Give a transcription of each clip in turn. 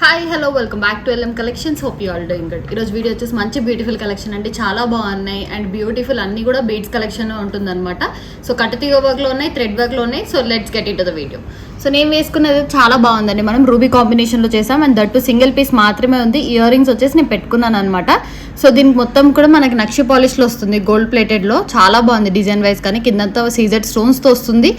Hi hello welcome back to LM collections. Hope you all doing good. ఈరోజు video వచ్చేసి మంచి beautiful collection అండి, చాలా బాగున్నాయి అండ్ బ్యూటిఫుల్ అన్ని కూడా బీడ్స్ కలెక్షన్ ఉంటుందన్నమాట. సో కట్టుతీగ వర్క్లో ఉన్నాయి, థ్రెడ్ వర్క్లో ఉన్నాయి. So let's get in to the video. So నేను వేసుకున్నది చాలా బాగుందండి, మనం రూబీ కాంబినేషన్లో చేసాం అండ్ దట్టు సింగిల్ పీస్ మాత్రమే ఉంది. ఇయర్ రింగ్స్ వచ్చేసి నేను పెట్టుకున్నాను అనమాట. సో దీనికి మొత్తం కూడా మనకి నక్షి పాలిష్లో వస్తుంది, గోల్డ్ ప్లేటెడ్లో. చాలా బాగుంది డిజైన్ వైజ్, కానీ కిందంతా సీజెడ్ స్టోన్స్తో వస్తుంది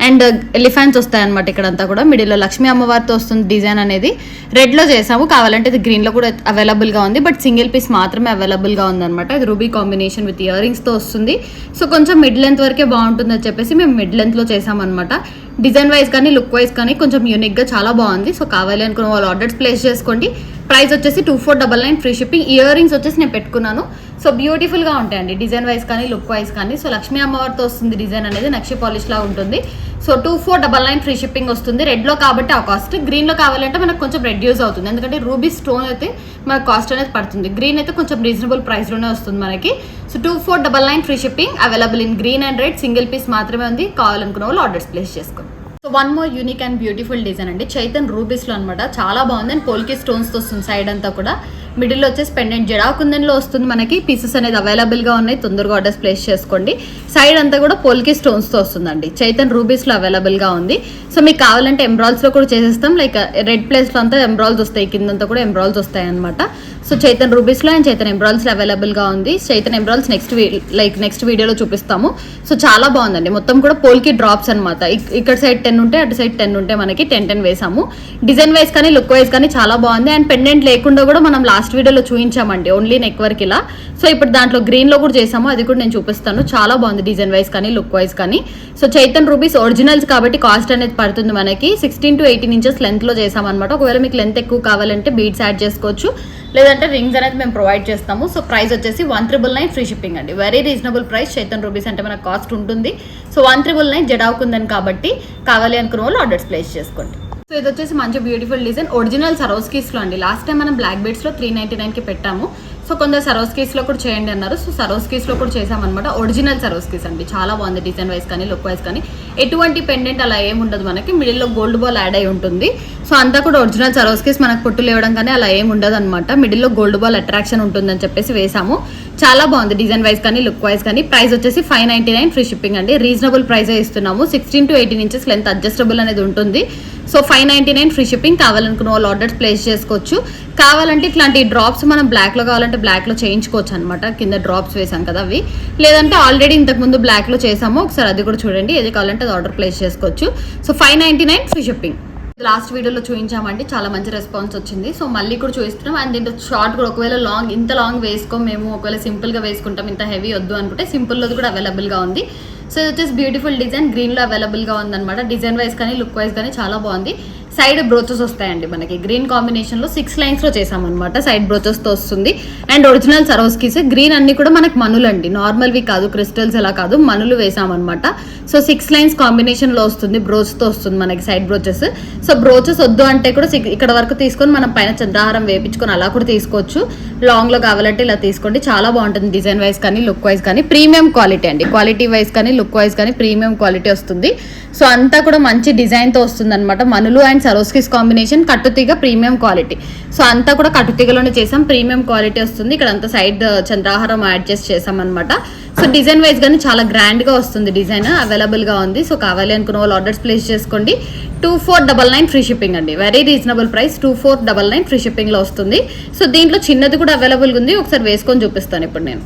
అండ్ ఎలిఫెంట్స్ వస్తాయి అనమాట. ఇక్కడంతా కూడా మిడిల్లో లక్ష్మీ అమ్మవారితో వస్తుంది డిజైన్ అనేది. రెడ్లో చేసాము, కావాలంటే ఇది గ్రీన్లో కూడా అవైలబుల్గా ఉంది, బట్ సింగిల్ పీస్ మాత్రమే అవైలబుల్గా ఉందన్నమాట. ఇది రూబీ కాంబినేషన్ విత్ ఇయర్ రింగ్స్తో వస్తుంది. సో కొంచెం మిడ్ లెంత్ వరకే బాగుంటుందని చెప్పేసి మేము మిడ్ లెంత్లో చేసామన్నమాట. డిజైన్ వైజ్ కానీ లుక్ వైజ్ కానీ కొంచెం యూనిక్గా చాలా బాగుంది. సో కావాలి అనుకున్న వాళ్ళు ఆర్డర్స్ ప్లేస్ చేసుకోండి. ప్రైస్ వచ్చేసి 2499 ఫ్రీ షిప్పింగ్. ఇయర్ రింగ్స్ వచ్చేసి నేను పెట్టుకున్నాను. సో బ్యూటిఫుల్గా ఉంటాయండి డిజైన్ వైజ్ కానీ లుక్ వైజ్ కానీ. సో లక్ష్మీ అమ్మవారితో వస్తుంది డిజైన్ అనేది, నక్షి పాలిష్లా ఉంటుంది. సో 2499 ఫ్రీ షిప్పింగ్ వస్తుంది. రెడ్లో కాబట్టి ఆ కాస్ట్, గ్రీన్లో కావాలంటే మనకు కొంచెం రెడ్యూస్ అవుతుంది, ఎందుకంటే రూబీ స్టోన్ అయితే మనకు కాస్ట్ అనేది పడుతుంది. గ్రీన్ అయితే కొంచెం రీజనబుల్ ప్రైస్లోనే వస్తుంది మనకి. So 2499 free shipping available in green and red. Single piece మాత్రమే ఉంది, కావాలనుకున్న వాళ్ళు ఆర్డర్స్ ప్లేస్ చేసుకోండి. So one more unique and beautiful design అండి, చైతన్ రూబీస్లో అనమాట. చాలా బాగుంది అండ్ పోల్కి స్టోన్స్తో వస్తుంది సైడ్ అంతా కూడా. మిడిల్లో వచ్చేసి పెండెంట్ జడా కుందన్లో వస్తుంది మనకి. పీసెస్ అనేది అవైలబుల్గా ఉన్నాయి, తొందరగా ఆర్డర్స్ ప్లేస్ చేసుకోండి. సైడ్ అంతా కూడా పోల్కి స్టోన్స్తో వస్తుందండి. చైతన్ రూబీస్లో అవైలబుల్గా ఉంది. సో మీకు కావాలంటే ఎంబ్రాయిల్స్లో కూడా చేసేస్తాం, లైక్ రెడ్ ప్లేస్లో అంతా ఎంబ్రాయిల్స్ వస్తాయి, కిందంతా కూడా ఎంబ్రాయిల్స్ వస్తాయి అనమాట. సో చైతన్ రూబీస్లో అండ్ చైతన్ ఎంబ్రాయిల్స్లో అవైలబుల్గా ఉంది. చైతన్ ఎంబ్రాయిల్స్ నెక్స్ట్ వీడియోలో చూపిస్తాము. సో చాలా బాగుందండి, మొత్తం కూడా పోల్కి డ్రాప్స్ అనమాట. ఇక్కడ సైడ్ 10 ఉంటే అటు సైడ్ 10 ఉంటే మనకి 10 వేసాము. డిజైన్ వైజ్ కానీ లుక్ వైజ్ కానీ చాలా బాగుంది. అండ్ పెండెంట్ లేకుండా కూడా మనం లాస్ట్ వీడియోలో చూపించామండి, ఓన్లీ నెక్ వర్క్ ఇలా. సో ఇప్పుడు దాంట్లో గ్రీన్లో కూడా చేసాము, అది కూడా నేను చూపిస్తాను. చాలా బాగుంది డిజైన్ వైజ్ కానీ లుక్ వైజ్ కానీ. సో చైతన్ రూబీస్ ఒరిజినల్స్ కాబట్టి కాస్ట్ అనేది పడుతుంది మనకి. 16 to 18 ఇంచెస్ లెంత్లో చేసామన్నమాట. ఒకవేళ మీకు లెంత్ ఎక్కువ కావాలంటే బీడ్స్ యాడ్ చేసుకోవచ్చు, లేదంటే రింగ్స్ అనేది మేము ప్రొవైడ్ చేస్తాము. సో ప్రైస్ వచ్చేసి 1999 ఫ్రీ షిప్పింగ్ అండి, very reasonable price. Chaitan rubies అంటే మనకు కాస్ట్ ఉంటుంది. సో 1999 జడావుకుందని కాబట్టి కావాలి అనుకున్న వాళ్ళు ఆర్డర్స్ ప్లేస్ చేసుకోండి. సో ఇది వచ్చేసి మంచి బ్యూటిఫుల్ డిజైన్, ఒరిజినల్ సరోస్కీస్లో అండి. లాస్ట్ టైం మనం బ్లాక్ బీడ్స్లో 399కి పెట్టాము. సో కొందరు సరోస్కీస్లో కూడా చేయండి అన్నారు. సో సరోస్కీస్లో కూడా చేసామన్నమాట. ఒరిజినల్ సరోస్కీస్ అండి, చాలా బాగుంది డిజైన్ వైజ్ కానీ లుక్ వైజ్ కానీ. ఎటువంటి పెండెంట్ అలా ఏముండదు మనకి, మిడిల్లో గోల్డ్ బాల్ యాడ్ అయి ఉంటుంది. సో అంతా కూడా ఒరిజినల్ సరోస్కీస్, మనకు పొట్టు లేవడం కానీ అలా ఏమి ఉండదు అనమాట. మిడిల్లో గోల్డ్ బాల్ అట్రాక్షన్ ఉంటుందని చెప్పేసి వేసాము. చాలా బాగుంది డిజైన్ వైజ్ కానీ లుక్ వైజ్ కానీ. ప్రైస్ వచ్చేసి 599 ఫ్రీ షిప్పింగ్ అండి, రీజనబుల్ ప్రైస్ ఇస్తున్నాము. 16 to 18 ఇంచెస్ లెంత్ అడ్జస్టబుల్ అనేది ఉంటుంది. So 599 free shipping. కావాలనుకున్న వాళ్ళు ఆర్డర్స్ ప్లేస్ చేసుకోవచ్చు. కావాలంటే ఇట్లాంటి డ్రాప్స్ మనం బ్లాక్లో కావాలంటే బ్లాక్లో చేయించుకోవచ్చు అనమాట. కింద డ్రాప్స్ వేసాం కదా అవి, లేదంటే ఆల్రెడీ ఇంతకుముందు బ్లాక్లో చేసాము, ఒకసారి అది కూడా చూడండి. ఏది కావాలంటే అది ఆర్డర్ ప్లేస్ చేసుకోవచ్చు. So 599 free shipping. లాస్ట్ వీడియోలో చూపించామండి, చాలా మంచి రెస్పాన్స్ వచ్చింది. సో మళ్ళీ కూడా చూపిస్తున్నాం. అండ్ దీంట్లో షార్ట్ కూడా, ఒకవేళ ఇంత లాంగ్ వేసుకోం మేము, ఒకవేళ సింపుల్గా వేసుకుంటాం, ఇంత హెవీ వద్దు అనుకుంటే సింపుల్లో కూడా అవైలబుల్గా ఉంది. సో ఇది వచ్చేసి బ్యూటిఫుల్ డిజైన్, గ్రీన్లో అవైలబుల్గా ఉందన్నమాట. డిజైన్ వైజ్ కానీ లుక్ వైజ్ కానీ చాలా బాగుంది. సైడ్ బ్రోచెస్ వస్తాయండి మనకి, గ్రీన్ కాంబినేషన్లో 6 లైన్స్లో చేసామన్నమాట. సైడ్ బ్రోచెస్తో వస్తుంది అండ్ ఒరిజినల్ సరోస్కీస్. గ్రీన్ అన్ని కూడా మనకు మనులండి, నార్మల్వి కాదు, క్రిస్టల్స్ ఎలా కాదు, మనులు వేసామన్నమాట. సో 6 లైన్స్ కాంబినేషన్లో వస్తుంది, బ్రోచ్తో వస్తుంది మనకి సైడ్ బ్రోచెస్. సో బ్రోచెస్ వద్దు అంటే కూడా ఇక్కడ వరకు తీసుకొని మనం పైన చంద్రహారం వేయించుకొని అలా కూడా తీసుకోవచ్చు. లాంగ్లో కావాలంటే ఇలా తీసుకోండి, చాలా బాగుంటుంది డిజైన్ వైజ్ కానీ లుక్ వైజ్ కానీ. ప్రీమియం క్వాలిటీ అండి, క్వాలిటీ వైజ్ కానీ లుక్ వైజ్ కానీ ప్రీమియం క్వాలిటీ వస్తుంది. సో అంతా కూడా మంచి డిజైన్తో వస్తుంది అనమాట. మనులు అండ్ సరోస్కీస్ కాంబినేషన్, కట్టుతీగ ప్రీమియం క్వాలిటీ. సో అంతా కూడా కట్టుతీగలోనే చేసాం, ప్రీమియం క్వాలిటీ వస్తుంది. ఇక్కడ అంతా సైడ్ చంద్రహారం యాడ్ చేసి చేసామన్నమాట. సో డిజైన్ వైజ్ కానీ చాలా గ్రాండ్గా వస్తుంది, డిజైన్ అవైలబుల్గా ఉంది. సో కావాలి అనుకున్న వాళ్ళు ఆర్డర్స్ ప్లేస్ చేసుకోండి. 2499 ఫ్రీ షిప్పింగ్ అండి, వెరీ రీజనబుల్ ప్రైస్. 2499 ఫ్రీ షిప్పింగ్లో వస్తుంది. సో దీంట్లో చిన్నది కూడా అవైలబుల్గా ఉంది, ఒకసారి వేసుకొని చూపిస్తాను ఇప్పుడు నేను.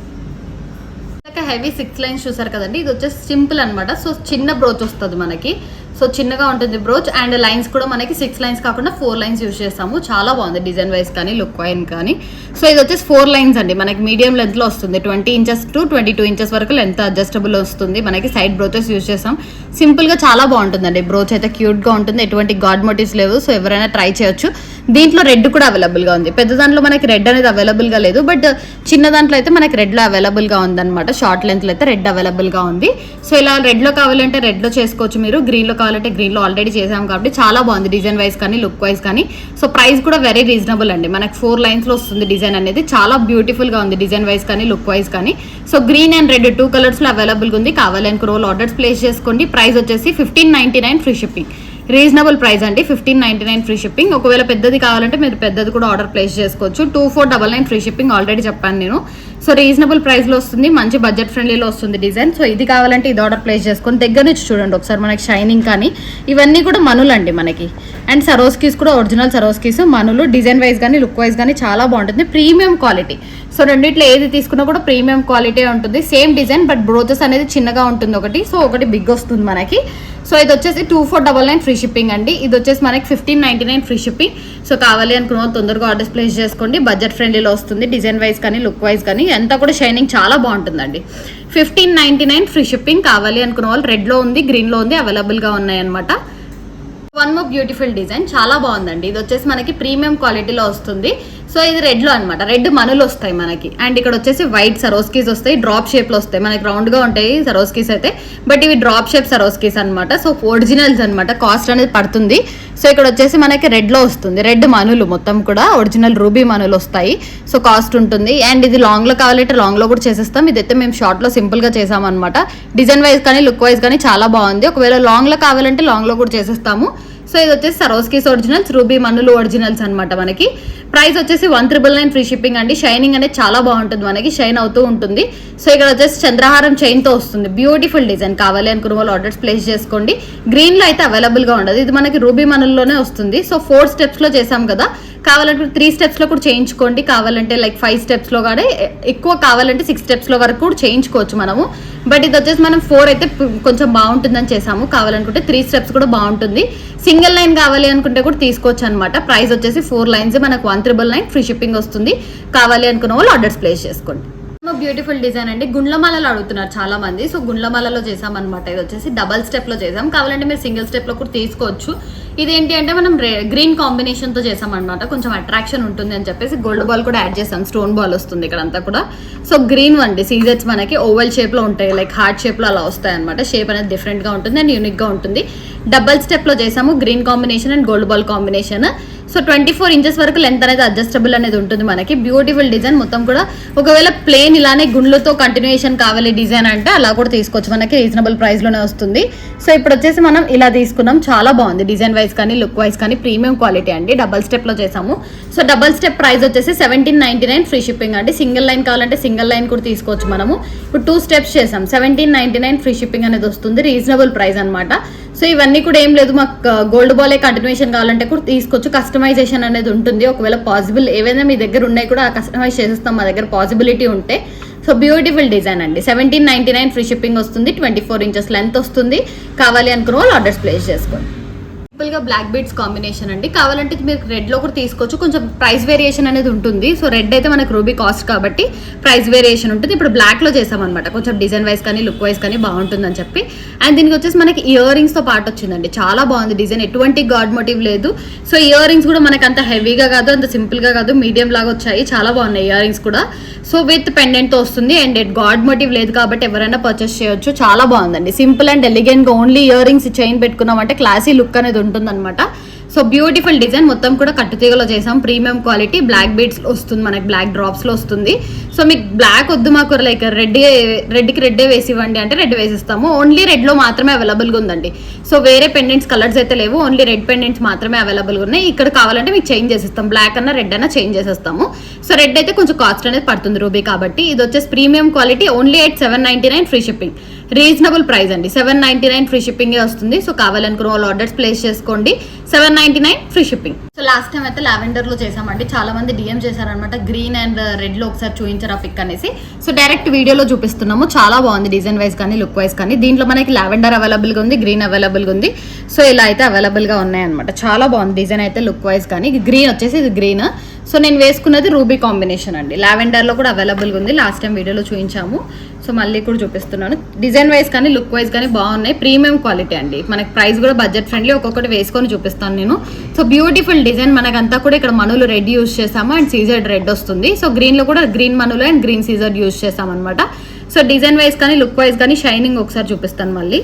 హెవీ 6 లైన్స్ చూసారు కదండి, ఇది వచ్చేసి సింపుల్ అనమాట. సో చిన్న బ్రోచ్ వస్తుంది మనకి, సో చిన్నగా ఉంటుంది బ్రోచ్. అండ్ లైన్స్ కూడా మనకి 6 లైన్స్ కాకుండా 4 లైన్స్ యూజ్ చేస్తాము. చాలా బాగుంది డిజైన్ వైజ్ కానీ లుక్ వైజ్ కానీ. సో ఇది వచ్చేసి 4 లైన్స్ అండి, మనకి మీడియం లెంత్లో వస్తుంది. 20 ఇంచెస్ to 22 ఇంచెస్ వరకు లెంత్ అడ్జస్టబుల్ వస్తుంది మనకి. సైడ్ బ్రోచెస్ యూజ్ చేస్తాం. సింపుల్గా చాలా బాగుంటుందండి, బ్రోచ్ అయితే క్యూట్గా ఉంటుంది, ఎటువంటి గాడ్ మోటివ్స్ లేవు. సో ఎవరైనా ట్రై చేయొచ్చు. దీంట్లో రెడ్ కూడా అవైలబుల్గా ఉంది. పెద్ద దాంట్లో మనకి రెడ్ అనేది అవైలబుల్గా లేదు, బట్ చిన్న దాంట్లో అయితే మనకి రెడ్లో అవైలబుల్గా ఉందన్నమాట. షార్ట్ లెంత్లో అయితే రెడ్ అవైలబుల్గా ఉంది. సో ఇలా రెడ్లో కావాలంటే రెడ్లో చేసుకోవచ్చు మీరు, గ్రీన్లో కావాలంటే గ్రీన్లో ఆల్రెడీ చేసాం కాబట్టి చాలా బాగుంది డిజైన్ వైజ్ కానీ లుక్ వైజ్ కానీ. సో ప్రైస్ కూడా వెరీ రీజనబుల్ అండి, మనకి 4 లైన్స్లో వస్తుంది డిజైన్ అనేది. చాలా బ్యూటిఫుల్గా ఉంది డిజైన్ వైజ్ కానీ లుక్ వైజ్ కానీ. సో గ్రీన్ అండ్ రెడ్ 2 కలర్స్లో అవైలబుల్గా ఉంది. కావాలి అనుకున్న వాళ్ళు ఆర్డర్స్ ప్లేస్ చేసుకోండి. ప్రైస్ వచ్చేసి 1599 ఫ్రీ షిప్పింగ్. రీజనబుల్ ప్రైస్ అండి, 1599 ఫ్రీ షిప్పింగ్. ఒకవేళ పెద్దది కావాలంటే మీరు పెద్దది కూడా ఆర్డర్ ప్లేస్ చేసుకోవచ్చు. 2499 ఫ్రీ షిప్పింగ్ ఆల్రెడీ చెప్పాను నేను. సో రీజనబుల్ ప్రైస్లో వస్తుంది, మంచి బడ్జెట్ ఫ్రెండ్లీలో వస్తుంది డిజైన్. సో ఇది కావాలంటే ఇది ఆర్డర్ ప్లేస్ చేసుకొని దగ్గర నుంచి చూడండి ఒకసారి. మనకి షైనింగ్ కానీ ఇవన్నీ కూడా మనులు అండి మనకి. అండ్ సరోస్కీస్ కూడా ఒరిజినల్ సరోస్కీస్ మనులు. డిజైన్ వైజ్ కానీ లుక్ వైజ్ కానీ చాలా బాగుంటుంది, ప్రీమియం క్వాలిటీ. సో రెండిట్లో ఏది తీసుకున్నా కూడా ప్రీమియం క్వాలిటీ ఉంటుంది. సేమ్ డిజైన్ బట్ బ్రోచెస్ అనేది చిన్నగా ఉంటుంది ఒకటి, సో ఒకటి బిగ్ వస్తుంది మనకి. సో ఇది వచ్చేసి 2499 ఫ్రీ షిప్పింగ్ అండి. ఇది వచ్చేసి మనకి 1599 ఫ్రీ షిప్పింగ్. సో కావాలి అనుకున్న తొందరగా ఆర్డర్స్ ప్లేస్ చేసుకోండి, బడ్జెట్ ఫ్రెండ్లీలో వస్తుంది. డిజైన్ వైజ్ కానీ లుక్ వైజ్ కానీ అంతా కూడా షైనింగ్ చాలా బాగుంటుందండి. 1599 ఫ్రీ షిప్పింగ్. కావాలి అనుకున్న వాళ్ళు రెడ్లో ఉంది, గ్రీన్లో ఉంది, అవైలబుల్గా ఉన్నాయన్నమాట. వన్ మోర్ బ్యూటిఫుల్ డిజైన్, చాలా బాగుందండి. ఇది వచ్చేసి మనకి ప్రీమియం క్వాలిటీలో వస్తుంది. సో ఇది రెడ్లో అనమాట, రెడ్ మనులు వస్తాయి మనకి. అండ్ ఇక్కడ వచ్చేసి వైట్ సరోస్కీస్ వస్తాయి, డ్రాప్ షేప్లో వస్తాయి. మనకి రౌండ్గా ఉంటాయి సరోస్కీస్ అయితే, బట్ ఇవి డ్రాప్ షేప్ సరోస్కీస్ అనమాట. సో ఒరిజినల్స్ అనమాట, కాస్ట్ అనేది పడుతుంది. సో ఇక్కడ వచ్చేసి మనకి రెడ్లో వస్తుంది, రెడ్ మనులు మొత్తం కూడా ఒరిజినల్ రూబీ మనులు వస్తాయి. సో కాస్ట్ ఉంటుంది. అండ్ ఇది లాంగ్లో కావాలంటే లాంగ్లో కూడా చేసేస్తాం. ఇదైతే మేము షార్ట్లో సింపుల్గా చేసామన్నమాట. డిజైన్ వైజ్ కానీ లుక్ వైజ్ కానీ చాలా బాగుంది. ఒకవేళ లాంగ్లో కావాలంటే లాంగ్లో కూడా చేసేస్తాము. సో ఇది వచ్చేసి సరోస్కీస్ ఒరిజినల్స్, రూబీ మనులు ఒరిజినల్స్ అనమాట మనకి. ప్రైస్ వచ్చేసి 1999 ఫ్రీ షిప్పింగ్ అండి. షైనింగ్ అనేది చాలా బాగుంటుంది మనకి, షైన్ అవుతూ ఉంటుంది. సో ఇక్కడ వచ్చేసి చంద్రహారం చైన్తో వస్తుంది, బ్యూటిఫుల్ డిజైన్. కావాలి అనుకున్న వాళ్ళు ఆర్డర్స్ ప్లేస్ చేసుకోండి. గ్రీన్లో అయితే అవైలబుల్గా ఉండదు, ఇది మనకి రూబీ మనుల్లోనే వస్తుంది. సో 4 స్టెప్స్లో చేసాం కదా, కావాలంటే 3 స్టెప్స్లో కూడా చేయించుకోండి. కావాలంటే లైక్ 5 స్టెప్స్లో కానీ, ఎక్కువ కావాలంటే 6 స్టెప్స్లో వరకు కూడా చేయించుకోవచ్చు మనము. బట్ ఇది వచ్చేసి మనం 4 అయితే కొంచెం బాగుంటుందని చేసాము. కావాలనుకుంటే 3 స్టెప్స్ కూడా బాగుంటుంది. సింగిల్ లైన్ కావాలి అనుకుంటే కూడా తీసుకోవచ్చు అనమాట. ప్రైస్ వచ్చేసి 4 లైన్స్ మనకు 1999 ఫ్రీ షిప్పింగ్ వస్తుంది. కావాలి అనుకున్న వాళ్ళు ఆర్డర్స్ ప్లేస్ చేసుకోండి. బ్యూటిఫుల్ డిజైన్ అండి. గుండ్లమాలలో అడుగుతున్నారు చాలా మంది. సో గుండ్లమాలలో చేసామన్నమాట. ఇది వచ్చేసి డబల్ స్టెప్లో చేసాం. కావాలంటే మీరు సింగిల్ స్టెప్లో కూడా తీసుకోవచ్చు. ఇదేంటి అంటే మనం గ్రీన్ కాంబినేషన్తో చేసామన్నమాట, కొంచెం అట్రాక్షన్ ఉంటుంది అని చెప్పేసి గోల్డ్ బాల్ కూడా యాడ్ చేసాం. స్టోన్ బాల్ వస్తుంది ఇక్కడ అంతా కూడా. సో గ్రీన్ అండి, సీజర్స్ మనకి ఓవల్ షేప్లో ఉంటాయి, లైక్ హార్ట్ షేప్లో అలా వస్తాయి అనమాట. షేప్ అనేది డిఫరెంట్గా ఉంటుంది అండ్ యూనిక్గా ఉంటుంది. డబల్ స్టెప్లో చేసాము, green combination and gold ball combination. So 24 inches వరకు లెంత్ అనేది అడ్జస్టబుల్ అనేది ఉంటుంది మనకి. బ్యూటిఫుల్ డిజైన్ మొత్తం కూడా. ఒకవేళ ప్లేన్ ఇలానే గుండ్లతో కంటిన్యూషన్ కావాలి డిజైన్ అంటే అలా కూడా తీసుకోవచ్చు, మనకి రీజనబుల్ ప్రైస్లోనే వస్తుంది. సో ఇప్పుడు వచ్చేసి మనం ఇలా తీసుకున్నాం, చాలా బాగుంది డిజైన్ వైజ్ కానీ లుక్ వైజ్ కానీ, ప్రీమియం క్వాలిటీ అండి. డబల్ స్టెప్లో చేసాము. సో డబల్ స్టెప్ ప్రైస్ వచ్చేసి 1799 ఫ్రీ షిప్పింగ్ అండి. సింగిల్ లైన్ కావాలంటే సింగిల్ లైన్ కూడా తీసుకోవచ్చు మనము. ఇప్పుడు 2 స్టెప్స్ చేసాం, 1799 ఫ్రీ షిప్పింగ్ అనేది వస్తుంది, రీజనబుల్ ప్రైస్ అనమాట. సో ఇవన్నీ కూడా ఏం లేదు, మాకు గోల్డ్ బాలే కంటిన్యూషన్ కావాలంటే కూడా తీసుకోవచ్చు. కస్టమైజేషన్ అనేది ఉంటుంది. ఒకవేళ పాసిబుల్ ఏవైనా మీ దగ్గర ఉన్నాయి కూడా కస్టమైజ్ చేసేస్తాం మా దగ్గర పాసిబిలిటీ ఉంటే. సో బ్యూటిఫుల్ డిజైన్ అండి. 1799 ఫ్రీ షిప్పింగ్ వస్తుంది, 24 ఇంచెస్ లెంత్ వస్తుంది. కావాలి అనుకున్న వాళ్ళు ఆర్డర్స్ ప్లేస్ చేసుకోండి. సింపుల్గా బ్లాక్ బీడ్స్ కాంబినేషన్ అండి. కావాలంటే మీరు రెడ్లో కూడా తీసుకోవచ్చు, కొంచెం ప్రైస్ వేరియేషన్ అనేది ఉంటుంది. సో రెడ్ అయితే మనకు రూబీ కాస్ట్ కాబట్టి ప్రైస్ వేరియేషన్ ఉంటుంది. ఇప్పుడు బ్లాక్లో చేసామన్నమాట, కొంచెం డిజైన్ వైజ్ కానీ లుక్ వైజ్ కానీ బాగుంటుందని చెప్పి. అండ్ దీనికి వచ్చేసి మనకి ఇయర్ రింగ్స్తో పాటు వచ్చిందండి, చాలా బాగుంది డిజైన్, ఎటువంటి గాడ్ మోటివ్ లేదు. సో ఇయర్ రింగ్స్ కూడా మనకు అంత హెవీగా కాదు, అంత సింపుల్గా కాదు, మీడియం లాగా వచ్చాయి, చాలా బాగున్నాయి ఇయర్ రింగ్స్ కూడా. సో విత్ పెండెంట్తో వస్తుంది అండ్ గాడ్ మోటివ్ లేదు కాబట్టి ఎవరైనా పర్చేస్ చేయొచ్చు. చాలా బాగుందండి, సింపుల్ అండ్ ఎలిగెంట్గా. ఓన్లీ ఇయర్ రింగ్స్ చైన్ పెట్టుకున్నామంటే క్లాసీ లుక్ అనేది ఉంటుందన్నమాట. సో బ్యూటిఫుల్ డిజైన్, మొత్తం కూడా కట్టుతీగలో చేసాం, ప్రీమియం క్వాలిటీ. బ్లాక్ బీడ్స్ వస్తుంది మనకి, బ్లాక్ డ్రాప్స్లో వస్తుంది. సో మీకు బ్లాక్ వద్దు మాకు లైక్ రెడ్కి రెడ్డే వేసి ఇవ్వండి అంటే రెడ్ వేసిస్తాము. ఓన్లీ రెడ్లో మాత్రమే అవైలబుల్గా ఉందండి. సో వేరే పెండెంట్స్ కలర్స్ అయితే లేవు, ఓన్లీ రెడ్ పెండెంట్స్ మాత్రమే అవైలబుల్గా ఉన్నాయి. ఇక్కడ కావాలంటే మీకు చేంజ్ చేసేస్తాం, బ్లాక్ అన్న రెడ్ అన్న చేంజ్ చేసేస్తాము. సో రెడ్ అయితే కొంచెం కాస్ట్ అనేది పడుతుంది రూబీ కాబట్టి. ఇది వచ్చేసి premium quality, only at 799 free shipping. Reasonable price అండి, 799 ఫ్రీ షిప్పింగే వస్తుంది. సో కావాలనుకున్న వాళ్ళు ఆర్డర్స్ ప్లేస్ చేసుకోండి, 799 free shipping. So last time అయితే లావెండర్లో చేసామండి, చాలా మంది డిఎం చేశారనమాట, గ్రీన్ అండ్ రెడ్లో ఒకసారి చూపించారు ఆ పిక్ అనేసి. సో డైరెక్ట్ వీడియోలో చూపిస్తున్నాము, చాలా బాగుంది డిజైన్ వైజ్ కానీ లుక్ వైజ్ కానీ. దీంట్లో మనకి లావెండర్ అవైలబుల్గా ఉంది, గ్రీన్ అవైలబుల్గా ఉంది. సో ఇలా అయితే అవైలబుల్గా ఉన్నాయన్నమాట, చాలా బాగుంది డిజైన్ అయితే లుక్ వైజ్ కానీ. గ్రీన్ వచ్చేసి ఇది గ్రీన్. సో నేను వేసుకున్నది రూబీ కాంబినేషన్ అండి, లావెండర్లో కూడా అవైలబుల్గా ఉంది, లాస్ట్ టైం వీడియోలో చూపించాము. సో మళ్ళీ కూడా చూపిస్తున్నాను. డిజైన్ వైజ్ కానీ లుక్ వైజ్ కానీ బాగున్నాయి, ప్రీమియం క్వాలిటీ అండి. మనకి ప్రైస్ కూడా బడ్జెట్ ఫ్రెండ్లీ, ఒక్కొక్కటి వేసుకొని చూపిస్తాను నేను. సో బ్యూటిఫుల్ డిజైన్, మనకంతా కూడా ఇక్కడ మనులు రెడ్ యూజ్ చేసాము అండ్ సీజర్డ్ రెడ్ వస్తుంది. సో గ్రీన్లో కూడా గ్రీన్ మనులు అండ్ గ్రీన్ సీజర్డ్ యూజ్ చేసామన్నమాట. సో డిజైన్ వైజ్ కానీ లుక్ వైజ్ కానీ షైనింగ్ ఒకసారి చూపిస్తాను మళ్ళీ.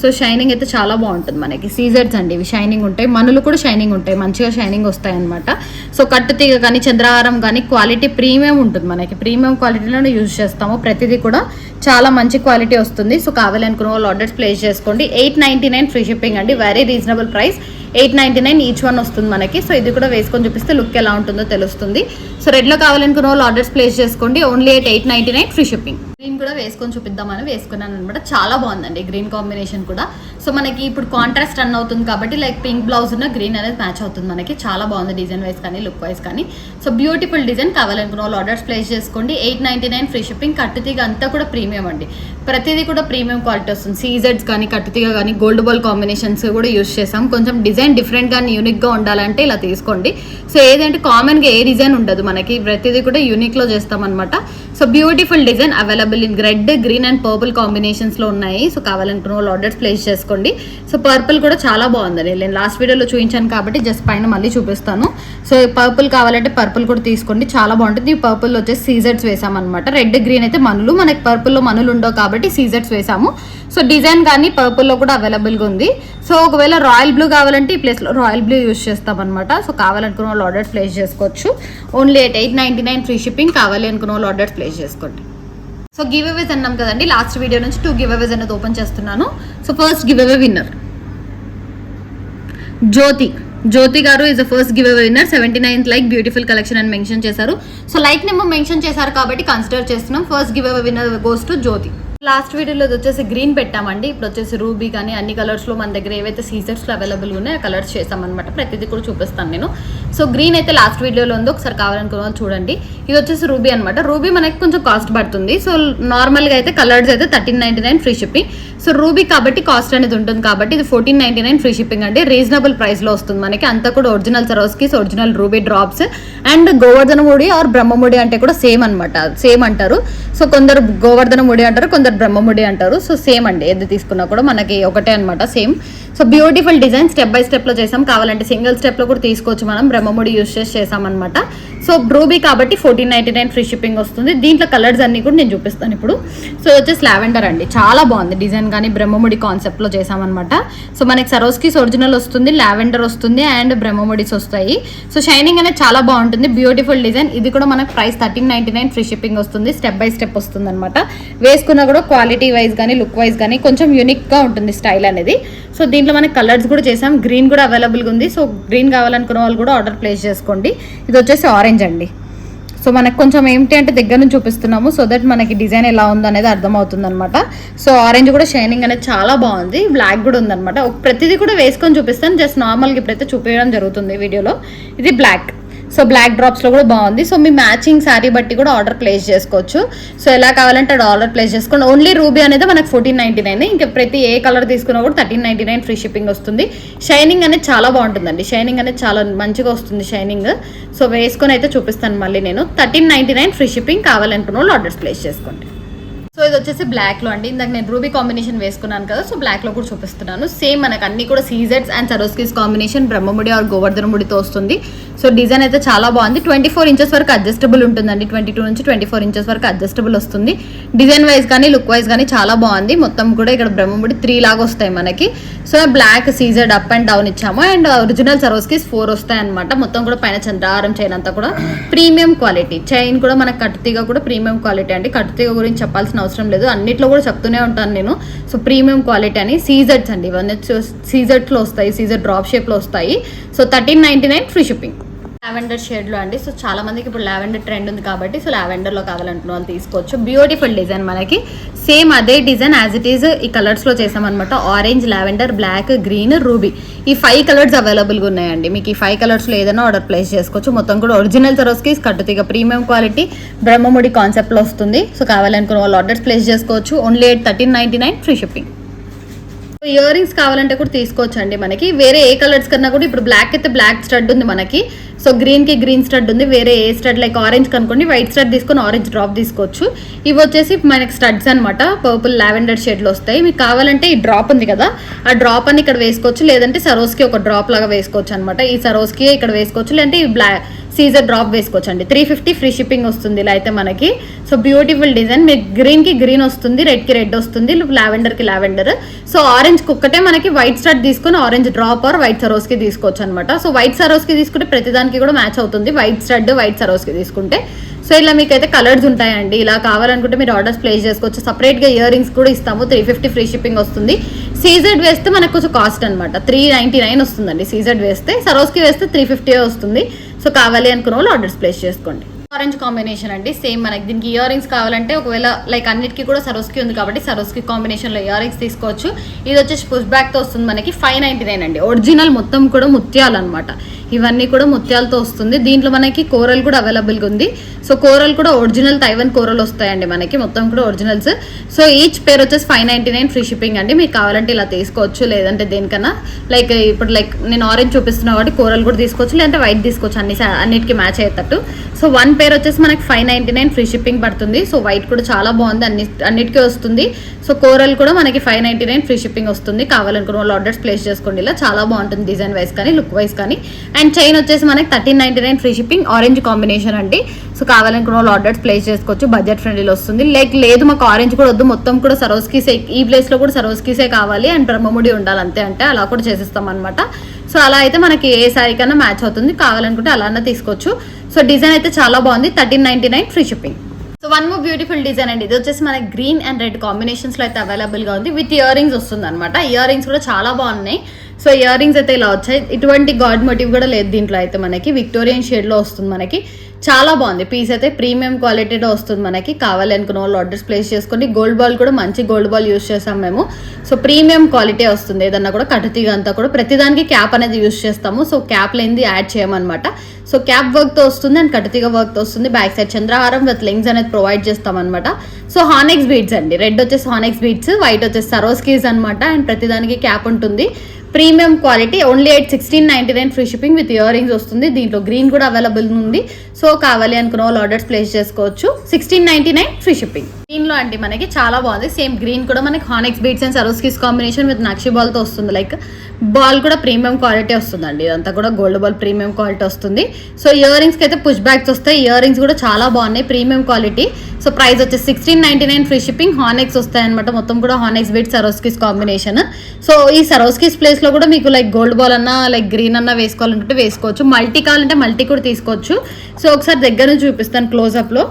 సో షైనింగ్ అయితే చాలా బాగుంటుంది మనకి. సీజెడ్స్ అండి ఇవి, షైనింగ్ ఉంటాయి, మనులు కూడా షైనింగ్ ఉంటాయి, మంచిగా షైనింగ్ వస్తాయి అనమాట. సో కట్టుతీగ కానీ చంద్రహారం కానీ క్వాలిటీ ప్రీమియం ఉంటుంది మనకి, ప్రీమియం క్వాలిటీలోనే యూజ్ చేస్తాము. ప్రతిదీ కూడా చాలా మంచి క్వాలిటీ వస్తుంది. సో కావాలనుకున్న వాళ్ళు ఆర్డర్స్ ప్లేస్ చేసుకోండి. 899 ఫ్రీ షిప్పింగ్ అండి, very reasonable price. 899 each one వస్తుంది మనకి. సో ఇది కూడా వేసుకొని చూపిస్తే లుక్ ఎలా ఉంటుందో తెలుస్తుంది. సో రెడ్లో కావాలనుకున్న వాళ్ళు ఆర్డర్స్ ప్లేస్ చేసుకోండి. Only 899 free shipping. గ్రీన్ కూడా వేసుకొని చూపిద్దామని వేసుకున్నాను అనమాట. చాలా బాగుందండి గ్రీన్ కాంబినేషన్ కూడా. సో మనకి ఇప్పుడు కాంట్రాస్ట్ రన్ అవుతుంది కాబట్టి లైక్ పింక్ బ్లౌజ్ ఉన్న గ్రీన్ అనేది మ్యాచ్ అవుతుంది మనకి. చాలా బాగుంది డిజైన్ వైజ్ కానీ లుక్ వైజ్ కానీ. So beautiful design. కావాలనుకున్న వాళ్ళు ఆర్డర్స్ ప్లేస్ చేసుకోండి. 899 ఫ్రీ షిప్పింగ్. కట్టుతీగ అంతా కూడా ప్రీమియం అండి, ప్రతిదీ కూడా ప్రీమియం క్వాలిటీ వస్తుంది. సీజెడ్స్ కానీ కట్టుతీగ కానీ గోల్డ్ బాల్ కాంబినేషన్స్ కూడా యూజ్ చేసాం. కొంచెం డిజైన్ డిఫరెంట్ గా యూనిక్ గా ఉండాలంటే ఇలా తీసుకోండి. సో ఏదంటే కామన్ గా ఏ డిజైన్ ఉండదు మనకి, ప్రతిదీ కూడా యూనిక్ లో చేస్తాం అనమాట. So beautiful design available in red, green and purple combinations లో ఉన్నాయి. సో కావాలనుకున్న వాళ్ళు ఆర్డర్స్ ప్లేస్ చేసుకోండి. సో పర్పుల్ కూడా చాలా బాగుందండి, నేను లాస్ట్ వీడియోలో చూపించాను కాబట్టి జస్ట్ పైన మళ్ళీ చూపిస్తాను. సో పర్పుల్ కావాలంటే పర్పుల్ కూడా తీసుకోండి, చాలా బాగుంటుంది. ఈ పర్పుల్ వచ్చేసి సీజెడ్స్ వేసామన్నమాట. రెడ్ గ్రీన్ అయితే మనులు, మనకి పర్పుల్లో మనులు ఉండవు కాబట్టి సీజెడ్స్ వేసాము. సో డిజైన్ కానీ పర్పుల్లో కూడా అవైలబుల్గా ఉంది. సో ఒకవేళ రాయల్ బ్లూ కావాలంటే ఈ ప్లేస్లో రాయల్ బ్లూ యూజ్ చేస్తామన్నమాట. సో కావాలనుకున్న వాళ్ళు ఆర్డర్స్ ప్లేస్ చేసుకోవచ్చు. Only 899 free shipping. కావాలి అనుకున్న వాళ్ళు ఆర్డర్స్ ప్లేస్ చేసుకోండి. సో గివ్ అవేస్ అన్నాం కదండి, లాస్ట్ వీడియో నుంచి 2 గివ్ అవేస్ అనేది ఓపెన్ చేస్తున్నాను. So first giveaway winner Jyothi గారు is the first giveaway winner. 79th like beautiful collection అని మెన్షన్ చేశారు. సో లైక్ నెంబర్ మెన్షన్ చేశారు కాబట్టి కన్సిడర్ చేస్తున్నాం. First giveaway winner goes to Jyothi. Last వీడియోలో వచ్చేసి గ్రీన్ పెట్టామండి, ఇప్పుడు వచ్చేసి రూబీ కానీ అన్ని కలర్స్లో మన దగ్గర ఏవైతే సీజెడ్స్లో అవైలబుల్ ఉన్నాయో ఆ కలర్స్ చేసామన్నమాట. ప్రతిదీ కూడా చూపిస్తాను నేను. సో గ్రీన్ అయితే లాస్ట్ వీడియోలో ఉందో ఒకసారి కావాలనుకున్న వాళ్ళు చూడండి. ఇది వచ్చేసి రూబీ అనమాట. రూబీ మనకి కొంచెం కాస్ట్ పడుతుంది. సో నార్మల్గా అయితే కలర్స్ అయితే 1399 ఫ్రీ షిప్పింగ్. సో రూబీ కాబట్టి కాస్ట్ అనేది ఉంటుంది కాబట్టి ఇది 1499 ఫ్రీ షిప్పింగ్ అండి. రీజనబుల్ ప్రైస్లో వస్తుంది మనకి. అంతా కూడా original Swarovskis, original ruby drops and గోవర్ధన ముడి ఆర్ బ్రహ్మముడి అంటే కూడా సేమ్ అనమాట, సేమ్ అంటారు. సో కొందరు గోవర్ధన ముడి అంటారు, కొందరు బ్రహ్మముడి అంటారు. సో సేమ్ అండి, ఏది తీసుకున్నా కూడా మనకి ఒకటే అనమాట, same. So beautiful design step by step లో చేసాం. కావాలంటే సింగిల్ స్టెప్ లో కూడా తీసుకోవచ్చు, మనం బ్రహ్మముడి యూజ్ చేసి చేసామన్నమాట. సో రూబీ కాబట్టి 1499 ఫ్రీ షిప్పింగ్ వస్తుంది. దీంట్లో కలర్స్ అన్ని కూడా నేను చూపిస్తాను ఇప్పుడు. సో వచ్చేసి లావెండర్ అండి, చాలా బాగుంది డిజైన్ కానీ బ్రహ్మముడి కాన్సెప్ట్ లో చేసామన్నమాట. సో మనకి సరోస్కిస్ ఒరిజినల్ వస్తుంది, లావెండర్ వస్తుంది అండ్ బ్రహ్మముడిస్ వస్తాయి. సో షైనింగ్ అనేది చాలా బాగుంటుంది, బ్యూటిఫుల్ డిజైన్. ఇది కూడా మనకు ప్రైస్ 1399 ఫ్రీ షిప్పింగ్ వస్తుంది. స్టెప్ బై స్టెప్ వస్తుంది అనమాట. వేసుకున్నా కూడా క్వాలిటీ వైజ్ కానీ లుక్ వైజ్ కానీ కొంచెం యూనిక్ గా ఉంటుంది స్టైల్ అనేది. సో దీంట్లో మనకి కలర్స్ కూడా చేసాం. గ్రీన్ కూడా అవైలబుల్గా ఉంది. సో గ్రీన్ కావాలనుకున్న వాళ్ళు కూడా ఆర్డర్ ప్లేస్ చేసుకోండి. ఇది వచ్చేసి ఆరెంజ్ అండి. సో మనకు కొంచెం ఏంటి అంటే దగ్గర నుంచి చూపిస్తున్నాము సో దట్ మనకి డిజైన్ ఎలా ఉందో అనేది అర్థమవుతుంది అనమాట. సో ఆరెంజ్ కూడా షైనింగ్ అనేది చాలా బాగుంది. బ్లాక్ కూడా ఉందన్నమాట. ప్రతిదీ కూడా వేసుకొని చూపిస్తాను, జస్ట్ నార్మల్గా ఇప్పుడైతే చూపించడం జరుగుతుంది వీడియోలో. ఇది బ్లాక్. సో బ్లాక్ డ్రాప్స్లో కూడా బాగుంది. సో మీ మ్యాచింగ్ శారీ బట్టి కూడా ఆర్డర్ ప్లేస్ చేసుకోవచ్చు. సో ఎలా కావాలంటే అది ఆర్డర్ ప్లేస్ చేసుకోండి. ఓన్లీ రూబీ అనేది మనకు 1499. ఇంకా ప్రతి ఏ కలర్ తీసుకున్నా కూడా 1399 ఫ్రీ షిప్పింగ్ వస్తుంది. షైనింగ్ అనేది చాలా బాగుంటుందండి, షైనింగ్ అనేది చాలా మంచిగా వస్తుంది షైనింగ్. సో వేసుకొని అయితే చూపిస్తాను మళ్ళీ నేను. 1399 ఫ్రీ షిప్పింగ్. కావాలనుకున్న వాళ్ళు ఆర్డర్స్ ప్లేస్ చేసుకోండి. సో ఇది వచ్చేసి బ్లాక్లో అండి, ఇందాక నేను రూబీ కాంబినేషన్ వేసుకున్నాను కదా, సో బ్లాక్లో కూడా చూపిస్తున్నాను. సేమ్ మనకు అన్ని కూడా సీజెడ్స్ అండ్ సరోస్కిస్ కాంబినేషన్ బ్రహ్మముడి ఆర్ గోవర్ధన ముడితో వస్తుంది. సో డిజైన్ అయితే చాలా బాగుంది. 24 ఇంచెస్ వరకు అడ్జస్టబుల్ ఉంటుందండి, 22 నుంచి 24 ఇంచెస్ వరకు అడ్జస్టబుల్ వస్తుంది. డిజైన్ వైజ్ కానీ లుక్ వైజ్ కానీ చాలా బాగుంది. మొత్తం కూడా ఇక్కడ బ్రహ్మముడి 3 లాగా వస్తాయి మనకి. So black CZ up and down ఇచ్చాము అండ్ ఒరిజినల్ సరోస్కిస్ 4 వస్తాయి అనమాట. మొత్తం కూడా పైన చంద్రహారం చైన్ అంతా కూడా ప్రీమియం క్వాలిటీ. చైన్ కూడా మనకు కట్టుతీగ కూడా ప్రీమియం క్వాలిటీ అండి. కట్టుతీగ గురించి చెప్పాల్సిన అవసరం లేదు, అన్నిట్లో కూడా చెప్తూనే ఉంటాను నేను. సో ప్రీమియం క్వాలిటీ అని. సీజెడ్స్ అండి ఇవన్నీ, సీజెడ్స్లో వస్తాయి, సీజెడ్ డ్రాప్ షేప్లో వస్తాయి. So 1399 free shipping. లావెండర్ షేడ్లో అండి. సో చాలా మందికి ఇప్పుడు లావెండర్ ట్రెండ్ ఉంది కాబట్టి సో లావెండర్లో కావాలంటున్న వాళ్ళు తీసుకోవచ్చు. బ్యూటిఫుల్ డిజైన్ మనకి సేమ్ అదే డిజైన్ యాజ్ ఇట్ ఈజ్ ఈ కలర్స్లో చేసామన్నమాట. Orange, lavender, black, green, ruby, ఈ 5 కలర్స్ అవైలబుల్గా ఉన్నాయండి. మీకు ఈ 5 కలర్స్లో ఏదైనా ఆర్డర్ ప్లేస్ చేసుకోవచ్చు. మొత్తం కూడా ఒరిజినల్ సరోస్కిస్ కట్టుతీగ ప్రీమియం క్వాలిటీ బ్రహ్మముడి కాన్సెప్ట్లో వస్తుంది. సో కావాలనుకున్న వాళ్ళు ఆర్డర్స్ ప్లేస్ చేసుకోవచ్చు. Only 1399 free shipping. Ear rings కావాలంటే కూడా తీసుకోవచ్చు అండి. మనకి వేరే ఏ కలర్స్ కన్నా కూడా ఇప్పుడు బ్లాక్ అయితే బ్లాక్ స్టడ్ ఉంది మనకి. సో గ్రీన్కి గ్రీన్ స్టడ్ ఉంది. వేరే ఏ స్టడ్ లైక్ ఆరెంజ్ కనుకోండి వైట్ స్టడ్ తీసుకొని ఆరెంజ్ డ్రాప్ తీసుకోవచ్చు. ఇవి వచ్చేసి మనకి స్టడ్స్ అనమాట. పర్పుల్ లావెండర్ షేడ్లో వస్తాయి. మీకు కావాలంటే ఈ డ్రాప్ ఉంది కదా, ఆ డ్రాప్ అని ఇక్కడ వేసుకోవచ్చు. లేదంటే సరోస్కి ఒక డ్రాప్ లాగా వేసుకోవచ్చు అనమాట. ఈ సరోస్కి ఇక్కడ వేసుకోవచ్చు. లేదంటే ఈ సీజర్ డ్రాప్ వేసుకోవచ్చు అండి. 350 ఫ్రీ షిప్పింగ్ వస్తుంది ఇలా అయితే మనకి. సో బ్యూటిఫుల్ డిజైన్, మీకు గ్రీన్కి గ్రీన్ వస్తుంది, రెడ్కి రెడ్ వస్తుంది, లావెండర్కి లావెండర్. సో ఆరెంజ్కి ఒక్కటే మనకి వైట్ స్టార్ట్ తీసుకొని orange drop or white Swarovski తీసుకోవచ్చు అనమాట. సో వైట్ సరోస్కి తీసుకుంటే ప్రతిదానికి కూడా మ్యాచ్ అవుతుంది, వైట్ స్టార్ట్ వైట్ సరోస్కి తీసుకుంటే. సో ఇలా మీకు అయితే కలర్స్ ఉంటాయండి. ఇలా కావాలనుకుంటే మీరు ఆర్డర్స్ ప్లేస్ చేసుకోవచ్చు. సపరేట్గా ఇయర్ రింగ్స్ కూడా ఇస్తాము, 350 ఫ్రీ షిప్పింగ్ వస్తుంది. సీజెడ్ వేస్తే మనకు కొంచెం కాస్ట్ అనమాట, 399 వస్తుందండి సీజెడ్ వేస్తే. సరోస్కి వేస్తే 350 వస్తుంది. సో కావాలి అనుకున్న వాళ్ళు ఆర్డర్స్ ప్లేస్ చేసుకోండి. ఆరెంజ్ కాంబినేషన్ అండి, సేమ్ మనకి దీనికి ఇయర్ రింగ్స్ కావాలంటే ఒకవేళ లైక్ అన్నిటికీ కూడా సరోస్కి ఉంది కాబట్టి సరోస్కి కాంబినేషన్లో ఇయర్ రింగ్స్ తీసుకోవచ్చు. ఇది వచ్చేసి పుష్ బ్యాక్తో వస్తుంది మనకి, 599 అండి. ఒరిజినల్ మొత్తం కూడా ముత్యాలు అనమాట, ఇవన్నీ కూడా ముత్యాలతో వస్తుంది. దీంట్లో మనకి కోరల్ కూడా అవైలబుల్గా ఉంది. సో కోరల్ కూడా ఒరిజినల్ తైవన్ కోరల్ వస్తాయండి మనకి, మొత్తం కూడా ఒరిజినల్స్. సో ఈచ్ పేర్ వచ్చేసి 599 ఫ్రీ షిప్పింగ్ అండి. మీకు కావాలంటే ఇలా తీసుకోవచ్చు, లేదంటే దేనికన్నా లైక్ ఇప్పుడు లైక్ నేను ఆరెంజ్ చూపిస్తున్నా కాబట్టి కోరల్ కూడా తీసుకోవచ్చు, లేదంటే వైట్ తీసుకోవచ్చు, అన్నిటికీ మ్యాచ్ అయ్యేటట్టు. సో 1 పేర్ వచ్చేసి మనకి 599 ఫ్రీ షిప్పింగ్ పడుతుంది. సో వైట్ కూడా చాలా బాగుంది, అన్నిటికీ వస్తుంది. సో కోరల్ కూడా మనకి 599 ఫ్రీ షిప్పింగ్ వస్తుంది. కావాలనుకున్న వాళ్ళు ఆర్డర్స్ ప్లేస్ చేసుకోండి. ఇలా చాలా బాగుంటుంది డిజైన్ వైజ్ కానీ లుక్ వైజ్ కానీ. అండ్ చైన్ వచ్చేసి మనకి 1399 ఫ్రీ షిప్పింగ్, ఆరెంజ్ కాంబినేషన్ అండి. సో కావాలనుకున్న వాళ్ళు ఆర్డర్స్ ప్లేస్ చేసుకోవచ్చు, బడ్జెట్ ఫ్రెండ్లీలో వస్తుంది. లైక్ లేదు మాకు ఆరెంజ్ కూడా వద్దు, మొత్తం కూడా సరోస్కీసే, ఈ ప్లేస్లో కూడా సరోస్కీసే కావాలి అండ్ బ్రహ్మముడి ఉండాలి అంతే అంటే అలా కూడా చేసేస్తాం అనమాట. సో అలా అయితే మనకి ఏ శారీ కన్నా మ్యాచ్ అవుతుంది, కావాలనుకుంటే అలానే తీసుకోవచ్చు. సో డిజైన్ అయితే చాలా బాగుంది, 1399 free shipping. So one more beautiful design అండి. ఇది వచ్చేసి మనకి గ్రీన్ అండ్ రెడ్ కాంబినేషన్స్లో అయితే అవైలబుల్గా ఉంది, విత్ ఇయర్ రింగ్స్ వస్తుంది అనమాట. ఇయర్ రింగ్స్ కూడా చాలా బాగున్నాయి. సో ఇయర్ రింగ్స్ అయితే ఇలా వచ్చాయి, ఇటువంటి గాడ్ మోటివ్ కూడా లేదు దీంట్లో అయితే మనకి, విక్టోరియన్ షేడ్లో వస్తుంది మనకి. చాలా బాగుంది పీస్ అయితే, ప్రీమియం క్వాలిటీలో వస్తుంది మనకి. కావాలి అనుకున్న వాళ్ళు ఆర్డర్స్ ప్లేస్ చేసుకోండి. గోల్డ్ బాల్ కూడా మంచి గోల్డ్ బాల్ యూస్ చేస్తాం మేము. సో ప్రీమియం క్వాలిటీ వస్తుంది, ఏదన్నా కూడా కట్టుతీగ అంతా కూడా ప్రతిదానికి క్యాప్ అనేది యూస్ చేస్తాము. సో క్యాప్ లేనిది యాడ్ చేయమన్నమాట. సో క్యాప్ వర్క్తో వస్తుంది అండ్ కట్టుతీగ వర్క్తో వస్తుంది. బ్యాక్ సైడ్ చంద్రహారం విత్ లింక్స్ అనేది ప్రొవైడ్ చేస్తాం అనమాట. సో హానెక్స్ బీడ్స్ అండి, రెడ్ వచ్చేసి హానెక్స్ బీడ్స్, వైట్ వచ్చేసి సరోస్కీస్ అనమాట. అండ్ ప్రతిదానికి క్యాప్ ఉంటుంది. Premium quality, only 1699 free shipping with ear rings వస్తుంది. దీంట్లో గ్రీన్ కూడా అవైలబుల్ ఉంది. సో కావాలి అనుకున్న వాళ్ళు ఆర్డర్స్ ప్లేస్ చేసుకోవచ్చు, 1699 ఫ్రీ షిప్పింగ్. దీనిలో అండి మనకి చాలా బాగుంది, సేమ్ గ్రీన్ కూడా మనకి హానెక్స్ beads and Swarovskis combination with నక్షి బాల్తో వస్తుంది. లైక్ బాల్ కూడా ప్రీమియం క్వాలిటీ వస్తుందండి, ఇదంతా కూడా గోల్డ్ బాల్ ప్రీమియం క్వాలిటీ వస్తుంది. సో ఇయర్ రింగ్స్కి అయితే పుష్ బ్యాక్స్ వస్తాయి. ఇయర్ రింగ్స్ కూడా చాలా బాగున్నాయి, ప్రీమియం క్వాలిటీ. సో ప్రైస్ వచ్చేసి 1699 ఫ్రీ షిప్పింగ్. హానెక్స్ వస్తాయి అనమాట, మొత్తం కూడా హానెక్స్ బీడ్స్ సరోస్కీస్ కాంబినేషన్. సో ఈ సరోస్కీస్ ప్లేస్లో కూడా మీకు లైక్ గోల్డ్ బాల్ అన్నా లైక్ గ్రీన్ అన్నా వేసుకోవాలంటే వేసుకోవచ్చు, మల్టీ కావాలంటే మల్టీ కూడా తీసుకోవచ్చు. సో ఒకసారి దగ్గర నుంచి చూపిస్తాను క్లోజప్లో.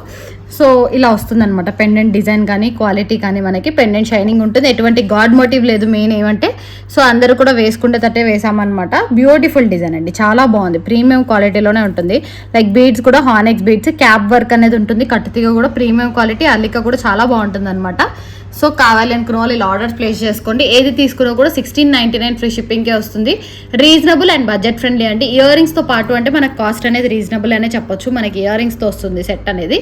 సో ఇలా వస్తుంది అనమాట పెండెంట్ డిజైన్ కానీ క్వాలిటీ కానీ, మనకి పెండెంట్ షైనింగ్ ఉంటుంది, ఎటువంటి గాడ్ మోటివ్ లేదు. మెయిన్ ఏమంటే సో అందరూ కూడా వేసుకుంటే తట్టే వేసామన్నమాట. బ్యూటిఫుల్ డిజైన్ అండి, చాలా బాగుంది, ప్రీమియం క్వాలిటీలోనే ఉంటుంది. లైక్ బీడ్స్ కూడా హానెక్స్ బీడ్స్, క్యాప్ వర్క్ అనేది ఉంటుంది, కట్టుతీగ కూడా ప్రీమియం క్వాలిటీ, అల్లిక కూడా చాలా బాగుంటుంది అనమాట. సో కావాలి అనుకున్న వాళ్ళు ఇలా ఆర్డర్స్ ప్లేస్ చేసుకోండి. ఏది తీసుకున్నా కూడా 1699 ఫ్రీ షిప్పింగ్కే వస్తుంది. రీజనబుల్ అండ్ బడ్జెట్ ఫ్రెండ్లీ అండి. ఇయర్ రింగ్స్తో పాటు అంటే మనకు కాస్ట్ అనేది రీజనబుల్ అనే చెప్పొచ్చు, మనకి ఇయర్ రింగ్స్తో వస్తుంది సెట్ అనేది.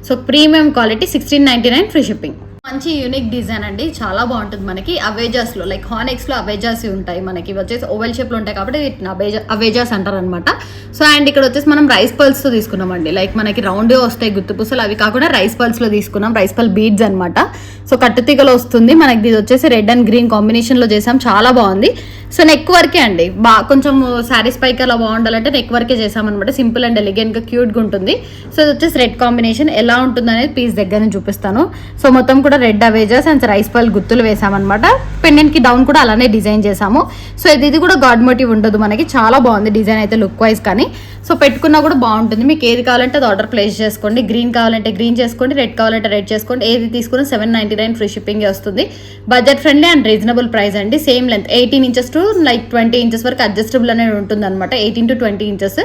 So premium quality, 1699 free shipping. మంచి యూనిక్ డిజైన్ అండి, చాలా బాగుంటుంది మనకి. అవేజాస్లో లైక్ హానెక్స్లో అవేజాస్ ఉంటాయి మనకి, వచ్చేసి ఓవెల్ షేప్లో ఉంటాయి కాబట్టి వీటిని అవేజాస్ అంటారు అనమాట. సో అండ్ ఇక్కడ వచ్చేసి మనం రైస్ పల్స్తో తీసుకున్నామండి, లైక్ మనకి రౌండ్ వస్తాయి గుత్తు పూసలు, అవి కాకుండా రైస్ పల్స్లో తీసుకున్నాం, రైస్ పల్ బీడ్స్ అనమాట. సో కట్టుతీగలో వస్తుంది మనకి. ఇది వచ్చేసి రెడ్ అండ్ గ్రీన్ కాంబినేషన్లో చేసాం, చాలా బాగుంది. సో నెక్ వర్కే అండి, కొంచెం శారీస్ పైకి అలా బాగుండాలంటే నెక్ వర్కే చేసామన్నమాట. సింపుల్ అండ్ ఎలిగెంట్గా క్యూట్గా ఉంటుంది. సో ఇది వచ్చేసి రెడ్ కాంబినేషన్, ఎలా ఉంటుంది అనేది పీస్ దగ్గర నుంచి చూపిస్తాను. సో మొత్తం కూడా రెడ్ అవేజాస్ అండ్ రైస్ పల్ గుత్తులు వేసామన్నమాట. పెండెంట్కి డౌన్ కూడా అలానే డిజైన్ చేసాము. సో ఇది కూడా గాడ్ మోటివ్ ఉండదు మనకి, చాలా బాగుంది డిజైన్ అయితే లుక్ వైజ్ కానీ. సో పెట్టుకున్నా కూడా బాగుంటుంది. మీకు ఏది కావాలంటే అది ఆర్డర్ ప్లేస్ చేసుకోండి. గ్రీన్ కావాలంటే గ్రీన్ చేసుకోండి, రెడ్ కావాలంటే రెడ్ చేసుకోండి. ఏది తీసుకున్నా 799 ఫ్రీ షిప్పింగ్ వస్తుంది. Budget friendly and reasonable price అండి. Same length 18 inches to like 20 inches వరకు అడ్జస్టబుల్ అనేది ఉంటుంది అనమాట, 18 to 20 ఇంచెస్.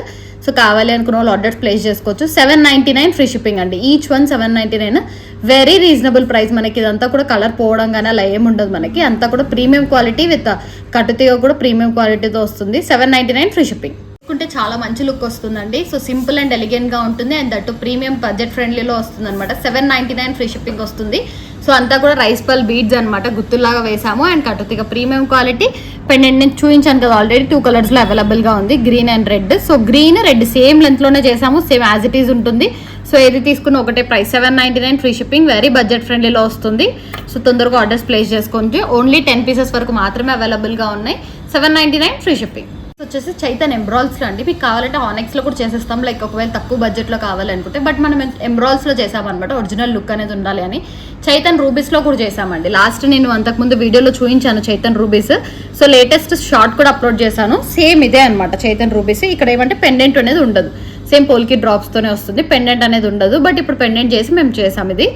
సో కావాలి అనుకున్న వాళ్ళు ఆర్డర్స్ ప్లేస్ చేసుకోవచ్చు. 799 ఫ్రీ షిప్పింగ్ అండి, each one 799. Very reasonable price. మనకి ఇదంతా కూడా కలర్ పోవడం కానీ అలా ఏముండదు మనకి, అంతా కూడా ప్రీమియం క్వాలిటీ విత్ కట్టుతీగ కూడా ప్రీమియం క్వాలిటీతో వస్తుంది. 799 ఫ్రీ షిప్పింగ్. తీసుకుంటే చాలా మంచి లుక్ వస్తుందండి. సో సింపుల్ అండ్ ఎలిగెంట్గా ఉంటుంది అండ్ దట్టు ప్రీమియం బడ్జెట్ ఫ్రెండ్లీలో వస్తుంది అనమాట. 799 ఫ్రీ షిప్పింగ్ వస్తుంది. సో అంతా కూడా రైస్ పల్ బీడ్స్ అనమాట, గుత్తుల్లాగా వేసాము అండ్ కట్టుతీగ ప్రీమియం క్వాలిటీ. పెండెంట్ నేను చూపించాను కదా ఆల్రెడీ, 2 కలర్స్లో అవైలబుల్గా ఉంది, green and red. So green red same లెంత్లోనే చేసాము, సేమ్ యాజ్ ఇట్ ఈజ్ ఉంటుంది. సో ఏది తీసుకున్న ఒకటే price, 799 free shipping. Very budget ఫ్రెండ్లీలో వస్తుంది. సో తొందరగా ఆర్డర్స్ ప్లేస్ చేసుకోండి. ఓన్లీ 10 పీసెస్ వరకు మాత్రమే అవైలబుల్గా ఉన్నాయి, 799 ఫ్రీ షిప్పింగ్. సో వచ్చేసి చైతన్ ఎంబ్రాయిల్స్లో అండి. మీకు కావాలంటే ఆనెక్స్లో కూడా చేసేస్తాం, లైక్ ఒకవేళ తక్కువ బడ్జెట్లో కావాలనుకుంటే. బట్ మనం ఎంబ్రాయిల్స్లో చేసామన్నమాట, ఒరిజినల్ లుక్ అనేది ఉండాలి అని. చైతన్ రూబీస్లో కూడా చేసామండి. లాస్ట్ నేను అంతకుముందు వీడియోలో చూపించాను Chaitan rubies. So latest short కూడా అప్లోడ్ చేశాను. సేమ్ ఇదే అనమాట చైతన్ రూబీస్. ఇక్కడ ఏమంటే పెండెంట్ అనేది ఉండదు, సేమ్ పోల్కి డ్రాప్స్తోనే వస్తుంది, పెండెంట్ అనేది ఉండదు. బట్ ఇప్పుడు పెండెంట్ చేసి మేము చేసాం ఇది.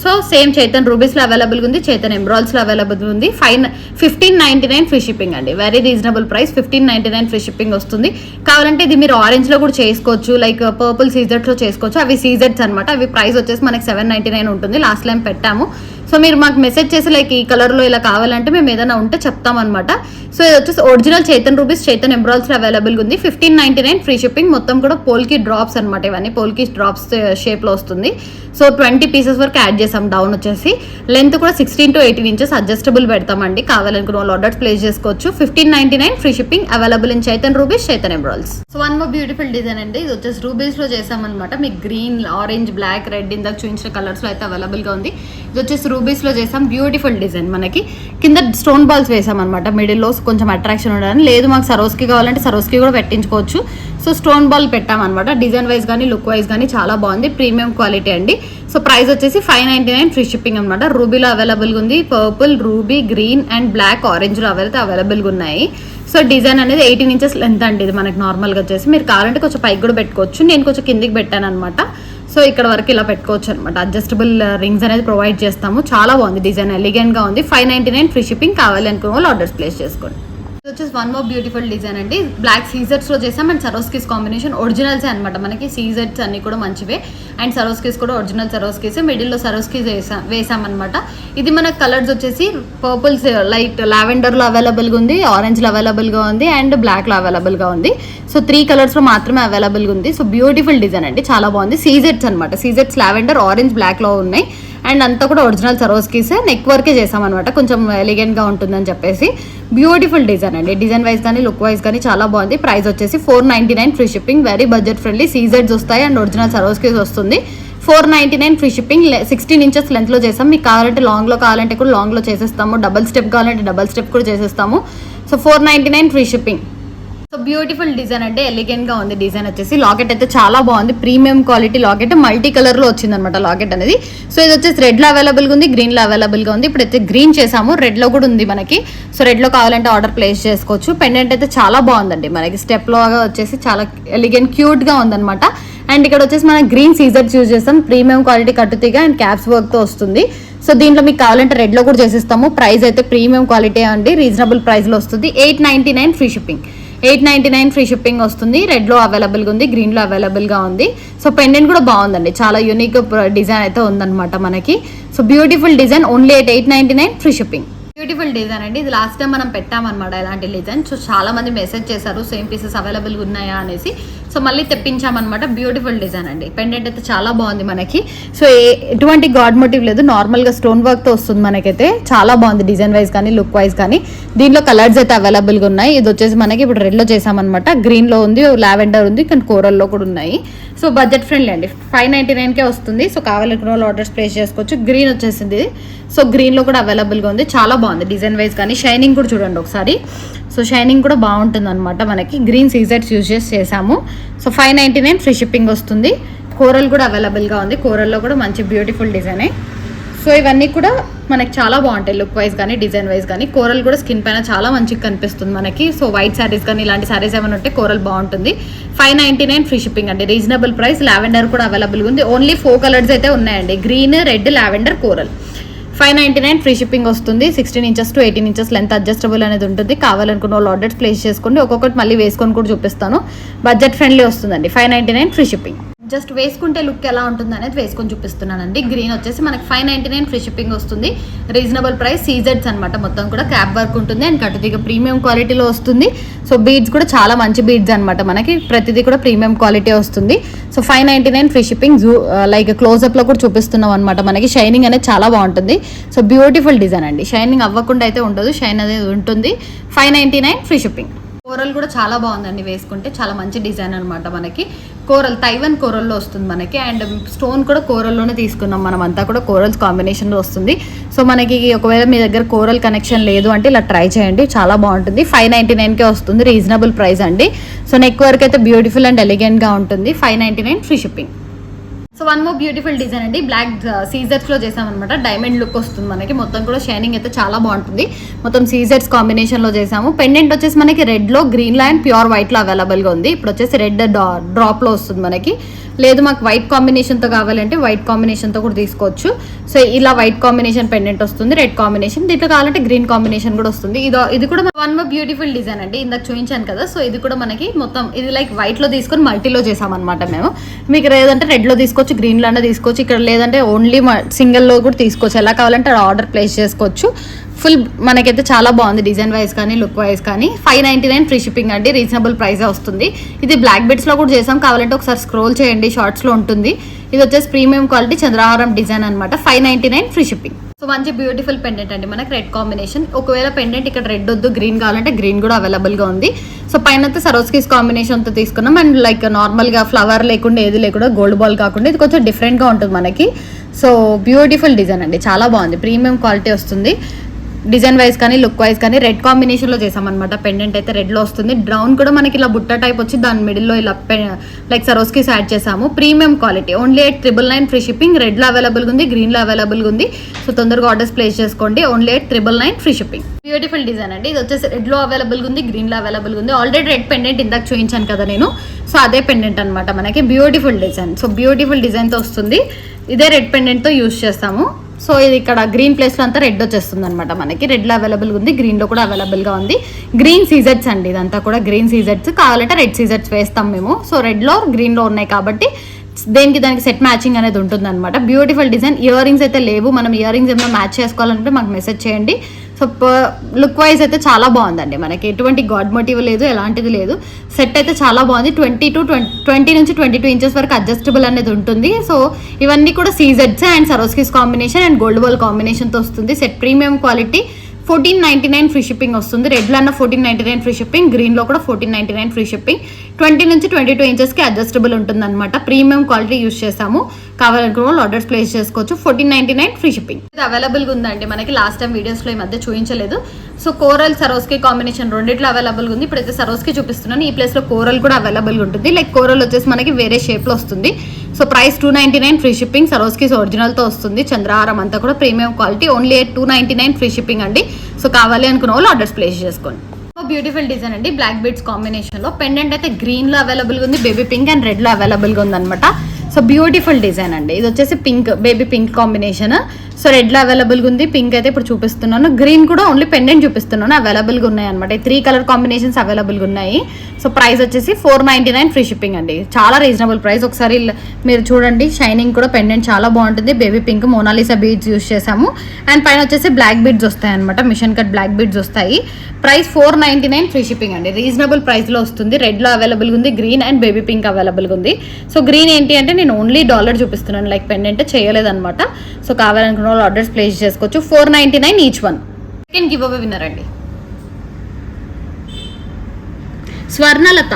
సో సేమ్ చైతన్ రూబీస్లో అవైలబుల్గా ఉంది, చైతన్ ఎంబ్రాయిల్స్లో అవైలబుల్ ఉంది. 1599 ఫ్రీ షిప్పింగ్ అండి, very reasonable price. 1599 free shipping వస్తుంది. కావాలంటే ఇది మీరు ఆరెంజ్లో కూడా చేసుకోవచ్చు, లైక్ పర్పుల్ సీజెట్స్లో చేసుకోవచ్చు. అవి సీజెట్స్ అనమాట. అవి ప్రైస్ వచ్చేసి మనకి 799 ఉంటుంది. లాస్ట్ టైం పెట్టాము. సో మీరు మాకు మెసేజ్ చేసి లైక్ ఈ కలర్లో ఇలా కావాలంటే మేము ఏదైనా ఉంటే చెప్తామన్నమాట. సో ఇది వచ్చేసి ఒరిజినల్ చైతన్ రూబీస్, చైతన్ ఎంబ్రాయిల్స్లో అవైలబుల్గా ఉంది. 1599 ఫ్రీ షిప్పింగ్. మొత్తం కూడా పోల్కి డ్రాప్స్ అనమాట, ఇవన్నీ పోల్కి డ్రాప్స్ షేప్లో వస్తుంది. సో 20 పీసెస్ వరకు యాడ్ చేసాం. డౌన్ వచ్చేసి లెంత్ కూడా 16 to 18 ఇంచెస్ అడ్జస్టబుల్ పెడతామండి. కావాలనుకున్న వాళ్ళు ఆర్డర్స్ ప్లేస్ చేసుకోవచ్చు. 1599 free shipping available in Chaitan rubies, Chaitan ఎంబ్రాయిల్స్. So one more beautiful design అండి. ఇది వచ్చేసి రూబీస్లో చేసామన్నమాట. మీకు గ్రీన్, ఆరెంజ్, బ్లాక్, రెడ్ ఇందాక చూపించిన కలర్స్లో అయితే అవైలబుల్గా ఉంది. ఇది వచ్చేసి రూబీస్లో చేసాం. Beautiful design. మనకి కింద స్టోన్ బాల్స్ వేసాం అనమాట, మిడిల్లో కొంచెం అట్రాక్షన్ ఉండాలని. లేదు మాకు సరోస్కి కావాలంటే సరోస్కి కూడా పెట్టించుకోవచ్చు. సో స్టోన్ బాల్ పెట్టామన్నమాట. డిజైన్ వైజ్ కానీ లుక్ వైజ్ కానీ చాలా బాగుంది, ప్రీమియం క్వాలిటీ అండి. సో ప్రైస్ వచ్చేసి 599 ఫ్రీ షిప్పింగ్ అనమాట. రూబీలో అవైలబుల్గా ఉంది, purple, ruby, green and black, ఆరెంజ్లో అయితే అవైలబుల్గా ఉన్నాయి. సో డిజైన్ అనేది 18 ఇంచెస్ లెంత్ అండి. ఇది మనకి నార్మల్గా వచ్చేసి మీరు కావాలంటే కొంచెం పైకి కూడా పెట్టుకోవచ్చు. నేను కొంచెం కిందికి పెట్టాను అనమాట. సో ఇక్కడ వరకు ఇలా పెట్టుకోవచ్చు అనమాట. అడ్జస్టబుల్ రింగ్స్ అనేది ప్రొవైడ్ చేస్తాము. చాలా బాగుంది డిజైన్, ఎలిగెంట్గా ఉంది. 599 ఫ్రీ షిప్పింగ్. కావాలి అనుకున్న వాళ్ళు ఆర్డర్స్ ప్లేస్ చేసుకోండి. ఇది వచ్చేసి వన్ మోర్ బ్యూటిఫుల్ డిజైన్ అండి. బ్లాక్ సీజర్స్లో చేసాం అండ్ సరోస్కీస్ కాంబినేషన్. ఒరిజినల్సే అనమాట మనకి. సీజర్స్ అన్ని కూడా మంచివే అండ్ సరోస్కీస్ కూడా ఒరిజినల్ సరోస్కీస్. మిడిల్లో సరోస్కీస్ వేసామన్నమాట. ఇది మన కలర్స్ వచ్చేసి పర్పుల్స్, లైట్ లావెండర్లో అవైలబుల్గా ఉంది, ఆరెంజ్లో అవైలబుల్గా ఉంది అండ్ బ్లాక్లో అవైలబుల్గా ఉంది. సో 3 కలర్స్లో మాత్రమే అవైలబుల్గా ఉంది. సో బ్యూటిఫుల్ డిజైన్ అండి, చాలా బాగుంది. సీజెట్స్ అనమాట. సీజెట్స్ లావెండర్, ఆరెంజ్, బ్లాక్లో ఉన్నాయి అండ్ అంతా కూడా ఒరిజినల్ సరోస్కీస్. నెక్ వర్కే చేసామన్నమాట, కొంచెం ఎలిగెంట్గా ఉంటుందని చెప్పేసి. బ్యూటిఫుల్ డిజైన్ అండి. డిజైన్ వైజ్ కానీ లుక్ వైజ్ కానీ చాలా బాగుంది. ప్రైస్ వచ్చేసి 499 free shipping. Very budget friendly. సీజెడ్స్ వస్తాయి అండ్ ఒరిజినల్ సరోస్కీస్ వస్తుంది. 499 ఫ్రీ షిప్పింగ్. 16 ఇంచెస్ లెంత్లో చేస్తాం. మీకు కావాలంటే లాంగ్లో కావాలంటే కూడా లాంగ్లో చేసేస్తాము. డబల్ స్టెప్ కావాలంటే డబల్ స్టెప్ కూడా చేసేస్తాము. So 499 free shipping. So beautiful design అంటే ఎలిగెంట్గా ఉంది. డిజైన్ వచ్చేసి లాకెట్ అయితే చాలా బాగుంది, ప్రీమియం క్వాలిటీ లాకెట్. మల్టీ కలర్లో వచ్చిందనమాట లాకెట్ అనేది. సో ఇది వచ్చేసి రెడ్లో అవైలబుల్గా ఉంది, గ్రీన్లో అవైలబుల్గా ఉంది. ఇప్పుడు అయితే గ్రీన్ చేసాము, రెడ్లో కూడా ఉంది మనకి. సో రెడ్లో కావాలంటే ఆర్డర్ ప్లేస్ చేసుకోవచ్చు. పెండెంట్ అయితే చాలా బాగుందండి మనకి. స్టెప్ లాగా వచ్చేసి చాలా ఎలిగెంట్, క్యూట్గా ఉందన్నమాట. అండ్ ఇక్కడ వచ్చేసి మనం గ్రీన్ సీజర్స్ యూజ్ చేస్తాం. ప్రీమియం క్వాలిటీ కట్టుతీగా అండ్ క్యాప్స్ వర్క్తో వస్తుంది. సో దీంట్లో మీకు కావాలంటే రెడ్లో కూడా చేసిస్తాము. ప్రైస్ అయితే ప్రీమియం క్వాలిటీ అండి, రీజనబుల్ ప్రైస్లో వస్తుంది. 899 ఫ్రీ షిప్పింగ్. 899 ఫ్రీ షిప్పింగ్ వస్తుంది. రెడ్లో అవైలబుల్గా ఉంది, గ్రీన్లో అవైలబుల్గా ఉంది. సో పెండెంట్ కూడా బాగుందండి, చాలా యూనిక్ డిజైన్ అయితే ఉందన్నమాట మనకి. So beautiful design. Only 899 free shipping. Beautiful design అండి. ఇది లాస్ట్ టైం మనం పెట్టామన్నమాట ఇలాంటి డిజైన్. సో చాలా మంది మెసేజ్ చేశారు సేమ్ పీసెస్ అవైలబుల్గా ఉన్నాయా అనేసి. సో మళ్ళీ తెప్పించామన్నమాట. బ్యూటిఫుల్ డిజైన్ అండి. పెండెంట్ అయితే చాలా బాగుంది మనకి. సో ఎటువంటి గాడ్ మోటివ్ లేదు, నార్మల్గా స్టోన్ వర్క్తో వస్తుంది మనకైతే. చాలా బాగుంది డిజైన్ వైజ్ కానీ లుక్ వైజ్ కానీ. దీనిలో కలర్స్ అయితే అవైలబుల్గా ఉన్నాయి. ఇది వచ్చేసి మనకి ఇప్పుడు రెడ్లో చేసామన్నమాట. గ్రీన్లో ఉంది, లావెండర్ ఉంది, కానీ కోరల్లో కూడా ఉన్నాయి. సో బడ్జెట్ ఫ్రెండ్లీ అండి, 599కే వస్తుంది. సో కావాలనుకున్న వాళ్ళు ఆర్డర్స్ ప్లేస్ చేసుకోవచ్చు. గ్రీన్ వచ్చేసింది. సో గ్రీన్లో కూడా అవైలబుల్గా ఉంది. చాలా బాగుంది డిజైన్ వైజ్ కానీ. షైనింగ్ కూడా చూడండి ఒకసారి. సో షైనింగ్ కూడా బాగుంటుంది అనమాట మనకి. గ్రీన్ సీజర్స్ యూజ్ చేసాము. సో 599 ఫ్రీ షిప్పింగ్ వస్తుంది. కోరల్ కూడా అవైలబుల్గా ఉంది. కోరల్లో కూడా మంచి బ్యూటిఫుల్ డిజైనే. సో ఇవన్నీ కూడా మనకి చాలా బాగుంటాయి లుక్ వైజ్ కానీ డిజైన్ వైజ్ కానీ. కోరల్ కూడా స్కిన్ పైన చాలా మంచిగా కనిపిస్తుంది మనకి. సో వైట్ శారీస్ కానీ ఇలాంటి శారీస్ ఏమైనా ఉంటే కోరల్ బాగుంటుంది. 599 ఫ్రీ షిప్పింగ్ అండి, రీజనబుల్ ప్రైస్. లావెండర్ కూడా అవైలబుల్గా ఉంది. ఓన్లీ 4 కలర్స్ అయితే ఉన్నాయండి, green, red, lavender, coral. 599 free shipping వస్తుంది. 16 inches to 18 inches length adjustable అనేది ఉంటుంది. కావాలనుకున్న వాళ్ళు ఆర్డర్స్ ప్లేస్ చేసుకోండి. ఒక్కొక్కటి మళ్ళీ వేసుకొని కూడా చూపిస్తాను. బడ్జెట్ ఫ్రెండ్లీ వస్తుందండి. 599 ఫ్రీ షిప్పింగ్. జస్ట్ వేసుకుంటే లుక్ ఎలా ఉంటుంది అనేది వేసుకొని చూపిస్తున్నానండి. గ్రీన్ వచ్చేసి మనకి 599 ఫ్రీ షిప్పింగ్ వస్తుంది. Reasonable price. సీజెడ్స్ అనమాట, మొత్తం కూడా క్యాప్ వర్క్ ఉంటుంది అండ్ కట్టుదిగా ప్రీమియం క్వాలిటీలో వస్తుంది. సో బీడ్స్ కూడా చాలా మంచి బీడ్స్ అనమాట మనకి. ప్రతిదీ కూడా ప్రీమియం క్వాలిటీ వస్తుంది. So 599 free shipping. లైక్ క్లోజ్అప్లో కూడా చూపిస్తున్నాం అనమాట మనకి. షైనింగ్ అనేది చాలా బాగుంటుంది. సో బ్యూటిఫుల్ డిజైన్ అండి. షైనింగ్ అవ్వకుండా అయితే ఉండదు, షైన్ అనేది ఉంటుంది. 599 ఫ్రీ షిప్పింగ్. కోరల్ కూడా చాలా బాగుందండి, వేసుకుంటే చాలా మంచి డిజైన్ అనమాట. మనకి కోరల్ తైవన్ కోరల్లో వస్తుంది మనకి, అండ్ స్టోన్ కూడా కోరల్లోనే తీసుకున్నాం మనం అంతా కూడా కోరల్స్ కాంబినేషన్లో వస్తుంది. సో మనకి ఒకవేళ మీ దగ్గర కోరల్ కనెక్షన్ లేదు అంటే ఇలా ట్రై చేయండి, చాలా బాగుంటుంది. 599కే వస్తుంది, రీజనబుల్ ప్రైస్ అండి. సో నెక్ వర్క్ అయితే బ్యూటిఫుల్ అండ్ ఎలిగెంట్గా ఉంటుంది. 599 free shipping. So one more beautiful design అండి, బ్లాక్ సీజర్స్లో చేసామన్నమాట. డైమండ్ లుక్ వస్తుంది మనకి, మొత్తం కూడా షైనింగ్ అయితే చాలా బాగుంటుంది. మొత్తం సీజర్స్ కాంబినేషన్లో చేసాము. పెండెంట్ వచ్చేసి మనకి రెడ్లో, గ్రీన్లో అండ్ ప్యూర్ వైట్లో అవైలబుల్గా ఉంది. ఇప్పుడు వచ్చేసి రెడ్ డ్రాప్లో వస్తుంది మనకి. లేదు మాకు వైట్ కాంబినేషన్తో కావాలంటే వైట్ కాంబినేషన్తో కూడా తీసుకోవచ్చు. సో ఇలా వైట్ కాంబినేషన్ పెండెంట్ వస్తుంది, రెడ్ కాంబినేషన్. దీంట్లో కావాలంటే గ్రీన్ కాంబినేషన్ కూడా వస్తుంది. ఇది కూడా వన్ మోర్ బ్యూటిఫుల్ డిజైన్ అండి, ఇందాక చూపించాను కదా. సో ఇది కూడా మనకి మొత్తం ఇది లైక్ వైట్లో తీసుకొని మల్టీలో చేసామన్నమాట మేము. మీకు లేదంటే రెడ్లో తీసుకోవచ్చు, గ్రీన్లో అన్న తీసుకోవచ్చు. ఇక్కడ లేదంటే ఓన్లీ సింగిల్లో కూడా తీసుకోవచ్చు. ఎలా కావాలంటే ఆర్డర్ ప్లేస్ చేసుకోవచ్చు. ఫుల్ మనకైతే చాలా బాగుంది డిజైన్ వైజ్ కానీ లుక్ వైజ్ కానీ. 599 ఫ్రీ షిప్పింగ్ అండి, రీజనబుల్ ప్రైస్ వస్తుంది. ఇది బ్లాక్ బెడ్స్లో కూడా చేసాం, కావాలంటే ఒకసారి స్క్రోల్ చేయండి, షార్ట్స్లో ఉంటుంది. ఇది వచ్చేసి ప్రీమియం క్వాలిటీ చంద్రహారం డిజైన్ అనమాట. 599 ఫ్రీ షిప్పింగ్. సో మంచి బ్యూటిఫుల్ పెండెంట్ అండి, మనకి రెడ్ కాంబినేషన్. ఒకవేళ పెండెంట్ ఇక్కడ రెడ్ వద్దు, గ్రీన్ కావాలంటే గ్రీన్ కూడా అవైలబుల్గా ఉంది. సో పైన అయితే సరోస్కీస్ కాంబినేషన్తో తీసుకున్నాం. అండ్ లైక్ నార్మల్గా ఫ్లవర్ లేకుండా ఏది లేకుండా గోల్డ్ బాల్ కాకుండా ఇది కొంచెం డిఫరెంట్గా ఉంటుంది మనకి. సో బ్యూటిఫుల్ డిజైన్ అండి, చాలా బాగుంది, ప్రీమియం క్వాలిటీ వస్తుంది. డిజైన్ వైజ్ కానీ లుక్ వైజ్ కానీ రెడ్ కాంబినేషన్లో చేసామన్నమాట. పెండెంట్ అయితే రెడ్లో వస్తుంది. డ్రౌన్ కూడా మనకి ఇలా బుట్ట టైప్ వచ్చి దాని మిడిల్లో ఇలా లైక్ సరోస్కీస్ యాడ్ చేసాము. Premium quality, only 899 free shipping. రెడ్లో అవైలబుల్గా ఉంది, గ్రీన్లో అవైలబుల్గా ఉంది. సో తొందరగా ఆర్డర్స్ ప్లేస్ చేసుకోండి, only 899 free shipping. Beautiful design అండి, ఇది వచ్చేసి రెడ్లో అవైలబుల్గా ఉంది, గ్రీన్లో అవైలబుల్గా ఉంది. ఆల్రెడీ రెడ్ పెండెంట్ ఇందాక చూపించాను కదా నేను. సో అదే పెండెంట్ అనమాట మనకి, బ్యూటిఫుల్ డిజైన్. సో బ్యూటిఫుల్ డిజైన్తో వస్తుంది. ఇదే రెడ్ పెండెంట్తో యూస్ చేస్తాము. సో ఇది ఇక్కడ గ్రీన్ ప్లేస్లో అంతా రెడ్ వచ్చేస్తుంది అనమాట మనకి. రెడ్లో అవైలబుల్గా ఉంది, గ్రీన్లో కూడా అవైలబుల్గా ఉంది. గ్రీన్ సీజర్స్ అండి, ఇదంతా కూడా గ్రీన్ సీజర్స్. కావాలంటే రెడ్ సీజర్స్ వేస్తాం మేము. సో రెడ్లో గ్రీన్లో ఉన్నాయి కాబట్టి దేనికి దానికి సెట్ మ్యాచింగ్ అనేది ఉంటుంది అనమాట. Beautiful design. ఇయర్ రింగ్స్ అయితే లేవు, మనం ఇయర్ రింగ్స్ ఏమైనా మ్యాచ్ చేసుకోవాలంటే మాకు మెసేజ్ చేయండి. సో లుక్ వైజ్ అయితే చాలా బాగుందండి, మనకి ఎటువంటి గాడ్ మోటివ్ లేదు, ఎలాంటిది లేదు. సెట్ అయితే చాలా బాగుంది. 20 నుంచి 22 ఇంచెస్ వరకు అడ్జస్టబుల్ అనేది ఉంటుంది. సో ఇవన్నీ కూడా సీజెడ్స్ and Swarovskis combination and gold ball కాంబినేషన్తో వస్తుంది. Set premium quality. 1499 free shipping వస్తుంది. రెడ్లో అన్న 1499 ఫ్రీ షిప్పింగ్, గ్రీన్లో కూడా 1499 ఫ్రీ షిప్పింగ్. 20 నుంచి 22 ఇంచెస్కి అడ్జస్టబుల్ ఉంటుంది అనమాట. ప్రీమియం క్వాలిటీ యూస్ చేసాము, కావాలనుకున్న వాళ్ళు ఆర్డర్స్ ప్లేస్ చేసుకోవచ్చు. 1499 ఫ్రీ షిప్పింగ్. ఇది అవైలబుల్గా ఉందండి మనకి, లాస్ట్ టైం వీడియోస్లో ఈ మధ్య చూపించలేదు. సో కోరల్ సరోస్కీ కాంబినేషన్ రెండిట్లో అవైలబుల్గా ఉంది. ఇప్పుడైతే సరోస్కీ చూపిస్తున్నాను, ఈ ప్లేస్లో కోరల్ కూడా అవైలబుల్గా ఉంటుంది. లైక్ కోరల్ వచ్చేసి మనకి వేరే షేప్లో వస్తుంది. So price 299 free shipping. Swarovskis ఒరిజినల్తో వస్తుంది, చంద్రహారం అంతా కూడా premium quality. Only 299 free shipping అండి. సో కావాలి అనుకున్న వాళ్ళు ఆర్డర్స్ ప్లేస్ చేసుకోండి. బ్యూటిఫుల్ డిజైన్ అండి, బ్లాక్ బీడ్స్ కాంబినేషన్లో. పెండెంట్ అయితే గ్రీన్లో అవైలబుల్గా ఉంది, బేబీ పింక్ అండ్ రెడ్లో అవైలబుల్గా ఉందన్నమాట. సో బ్యూటిఫుల్ డిజైన్ అండి, ఇది వచ్చేసి pink, baby pink combination. So రెడ్లో అవైలబుల్గా ఉంది, పింక్ అయితే ఇప్పుడు చూపిస్తున్నాను. గ్రీన్ కూడా ఓన్లీ పెండెంట్ చూపిస్తున్నాను, అవైలబుల్గా ఉన్నాయి అనమాట. 3 కలర్ కాంబినేషన్స్ అవైలబుల్గా ఉన్నాయి. సో ప్రైస్ వచ్చేసి 499 ఫ్రీ షిప్పింగ్ అండి, చాలా రీజనబుల్ ప్రైస్. ఒకసారి మీరు చూడండి, షైనింగ్ కూడా పెండెంట్ చాలా బాగుంటుంది. Baby pink Mona Lisa beads use చేసాము. అండ్ పైన వచ్చేసి బ్లాక్ బీడ్స్ వస్తాయి అనమాట, మిషన్ కట్ బ్లాక్ బీడ్స్ వస్తాయి. ప్రైస్ 499 ఫ్రీ షిప్పింగ్ అండి, రీజనబుల్ ప్రైస్లో వస్తుంది. రెడ్లో అవైలబుల్గా ఉంది, గ్రీన్ అండ్ బేబీ పింక్ అవైలబుల్గా ఉంది. సో గ్రీన్ ఏంటి అంటే నేను ఓన్లీ డాలర్ చూపిస్తున్నాను, లైక్ పెండెంట్ చేయలేదన్నమాట. సో కావాలనుకున్న వాళ్ళు ఆర్డర్స్ ప్లేస్ చేసుకోవచ్చు. 499 each one. Second give away winner అండి, స్వర్ణలత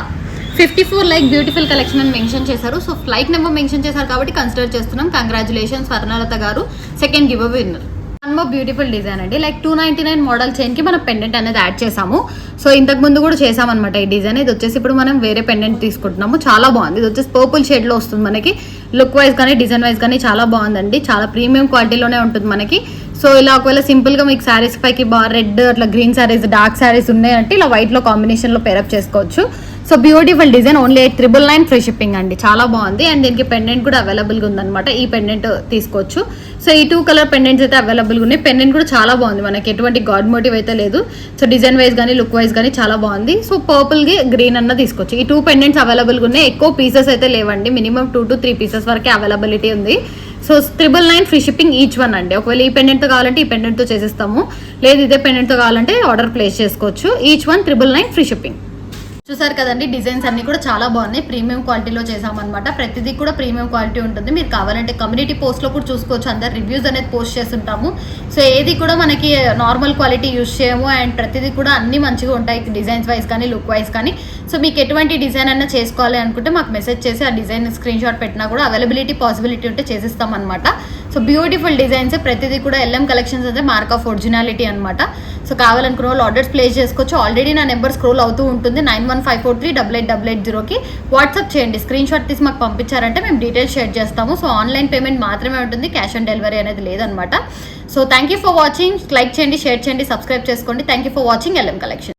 54 లైక్ బ్యూటిఫుల్ కలెక్షన్ అని మెన్షన్ చేశారు. సో ఫ్లైట్ నెంబర్ మెన్షన్ చేశారు కాబట్టి కన్సిడర్ చేస్తున్నాం. కంగ్రాచులేషన్ స్వర్ణలత గారు, second give away winner. One more beautiful design అండి, లైక్ 299 మోడల్ చైన్కి మనం పెండెంట్ అనేది యాడ్ చేసాము. సో ఇంతకు ముందు కూడా చేసామన్నమాట ఈ డిజైన్. ఇది వచ్చేసి ఇప్పుడు మనం వేరే పెండెంట్ తీసుకుంటున్నాము, చాలా బాగుంది. ఇది వచ్చేసి పర్పుల్ షేడ్లో వస్తుంది మనకి. లుక్ వైజ్ కానీ డిజైన్ వైజ్ కానీ చాలా బాగుందండి, చాలా ప్రీమియం క్వాలిటీలోనే ఉంటుంది మనకి. సో ఇలా ఒకవేళ సింపుల్గా మీకు శారీస్ పైకి రెడ్ అట్లా గ్రీన్ శారీస్, డార్క్ శారీస్ ఉన్నాయంటే ఇలా వైట్లో కాంబినేషన్లో పేరప్ చేసుకోవచ్చు. So beautiful design, only 899 free shipping అండి, చాలా బాగుంది. అండ్ దీనికి పెండెంట్ కూడా అవైలబుల్గా ఉందన్నమాట, ఈ పెండెంట్ తీసుకోవచ్చు. సో ఈ 2 కలర్ పెండెంట్స్ అయితే అవైలబుల్గా ఉన్నాయి. పెండెంట్ కూడా చాలా బాగుంది, మనకి ఎటువంటి గాడ్ మోటివ్ అయితే లేదు. సో డిజైన్ వైజ్ కానీ లుక్ వైజ్ కానీ చాలా బాగుంది. సో పర్పుల్కి గ్రీన్ అన్న తీసుకోవచ్చు. ఈ 2 పెండెంట్స్ అవైలబుల్గా ఉన్నాయి, ఎక్కువ పీసెస్ అయితే లేవండి, మినిమం 2 to 3 పీసెస్ వరకే అవైలబిలిటీ ఉంది. So 999 free shipping each one అండి. ఒకవేళ ఈ పెండెంట్తో కావాలంటే ఈ పెండెంట్తో చేసేస్తాము, లేదు ఇదే పెండెంట్తో కావాలంటే ఆర్డర్ ప్లేస్ చేసుకోవచ్చు. Each one 999 free shipping. చూసారు కదండి, డిజైన్స్ అన్ని కూడా చాలా బాగున్నాయి. ప్రీమియం క్వాలిటీలో చేసామన్నమాట. ప్రతిదీ కూడా ప్రీమియం క్వాలిటీ ఉంటుంది. మీరు కావాలంటే కమ్యూనిటీ పోస్ట్లో కూడా చూసుకోవచ్చు. అందరు రివ్యూస్ అనేది పోస్ట్ చేస్తుంటాము. సో ఏది కూడా మనకి నార్మల్ క్వాలిటీ యూజ్ చేయము. అండ్ ప్రతిదీ కూడా అన్ని మంచిగా ఉంటాయి, డిజైన్స్ వైజ్ కానీ లుక్ వైజ్ కానీ. సో మీకు ఎటువంటి డిజైన్ అన్నా చేసుకోవాలి అనుకుంటే మాకు మెసేజ్ చేసి ఆ డిజైన్ స్క్రీన్ షాట్ పెట్టినా కూడా అవైలబిలిటీ పాసిబిలిటీ ఉంటే చేసిస్తాం అనమాట. సో బ్యూటిఫుల్ డిజైన్స్, ప్రతిదీ కూడా ఎల్ఎం కలెక్షన్స్ అయితే మార్క్ ఆఫ్ ఒరిజినాలిటీ అనమాట. సో కావాలనుకున్న వాళ్ళు ఆర్డర్స్ ప్లేస్ చేసుకోవచ్చు. ఆల్రెడీ నా నెంబర్ స్క్రోల్ అవుతూ ఉంటుంది. 9154388888 వాట్సాప్ చేయండి. స్క్రీన్ షాట్ తీసి మాకు పంపించారంటే మేము డీటెయిల్స్ షేర్ చేస్తాము. సో ఆన్లైన్ పేమెంట్ మాత్రమే ఉంటుంది, క్యాష్ ఆన్ డెలివరీ అనేది లేదనమాట. So thank you for watching. Like చేయండి, షేర్ చేయండి, సబ్స్క్రైబ్ చేసుకోండి. Thank you for watching LM collection.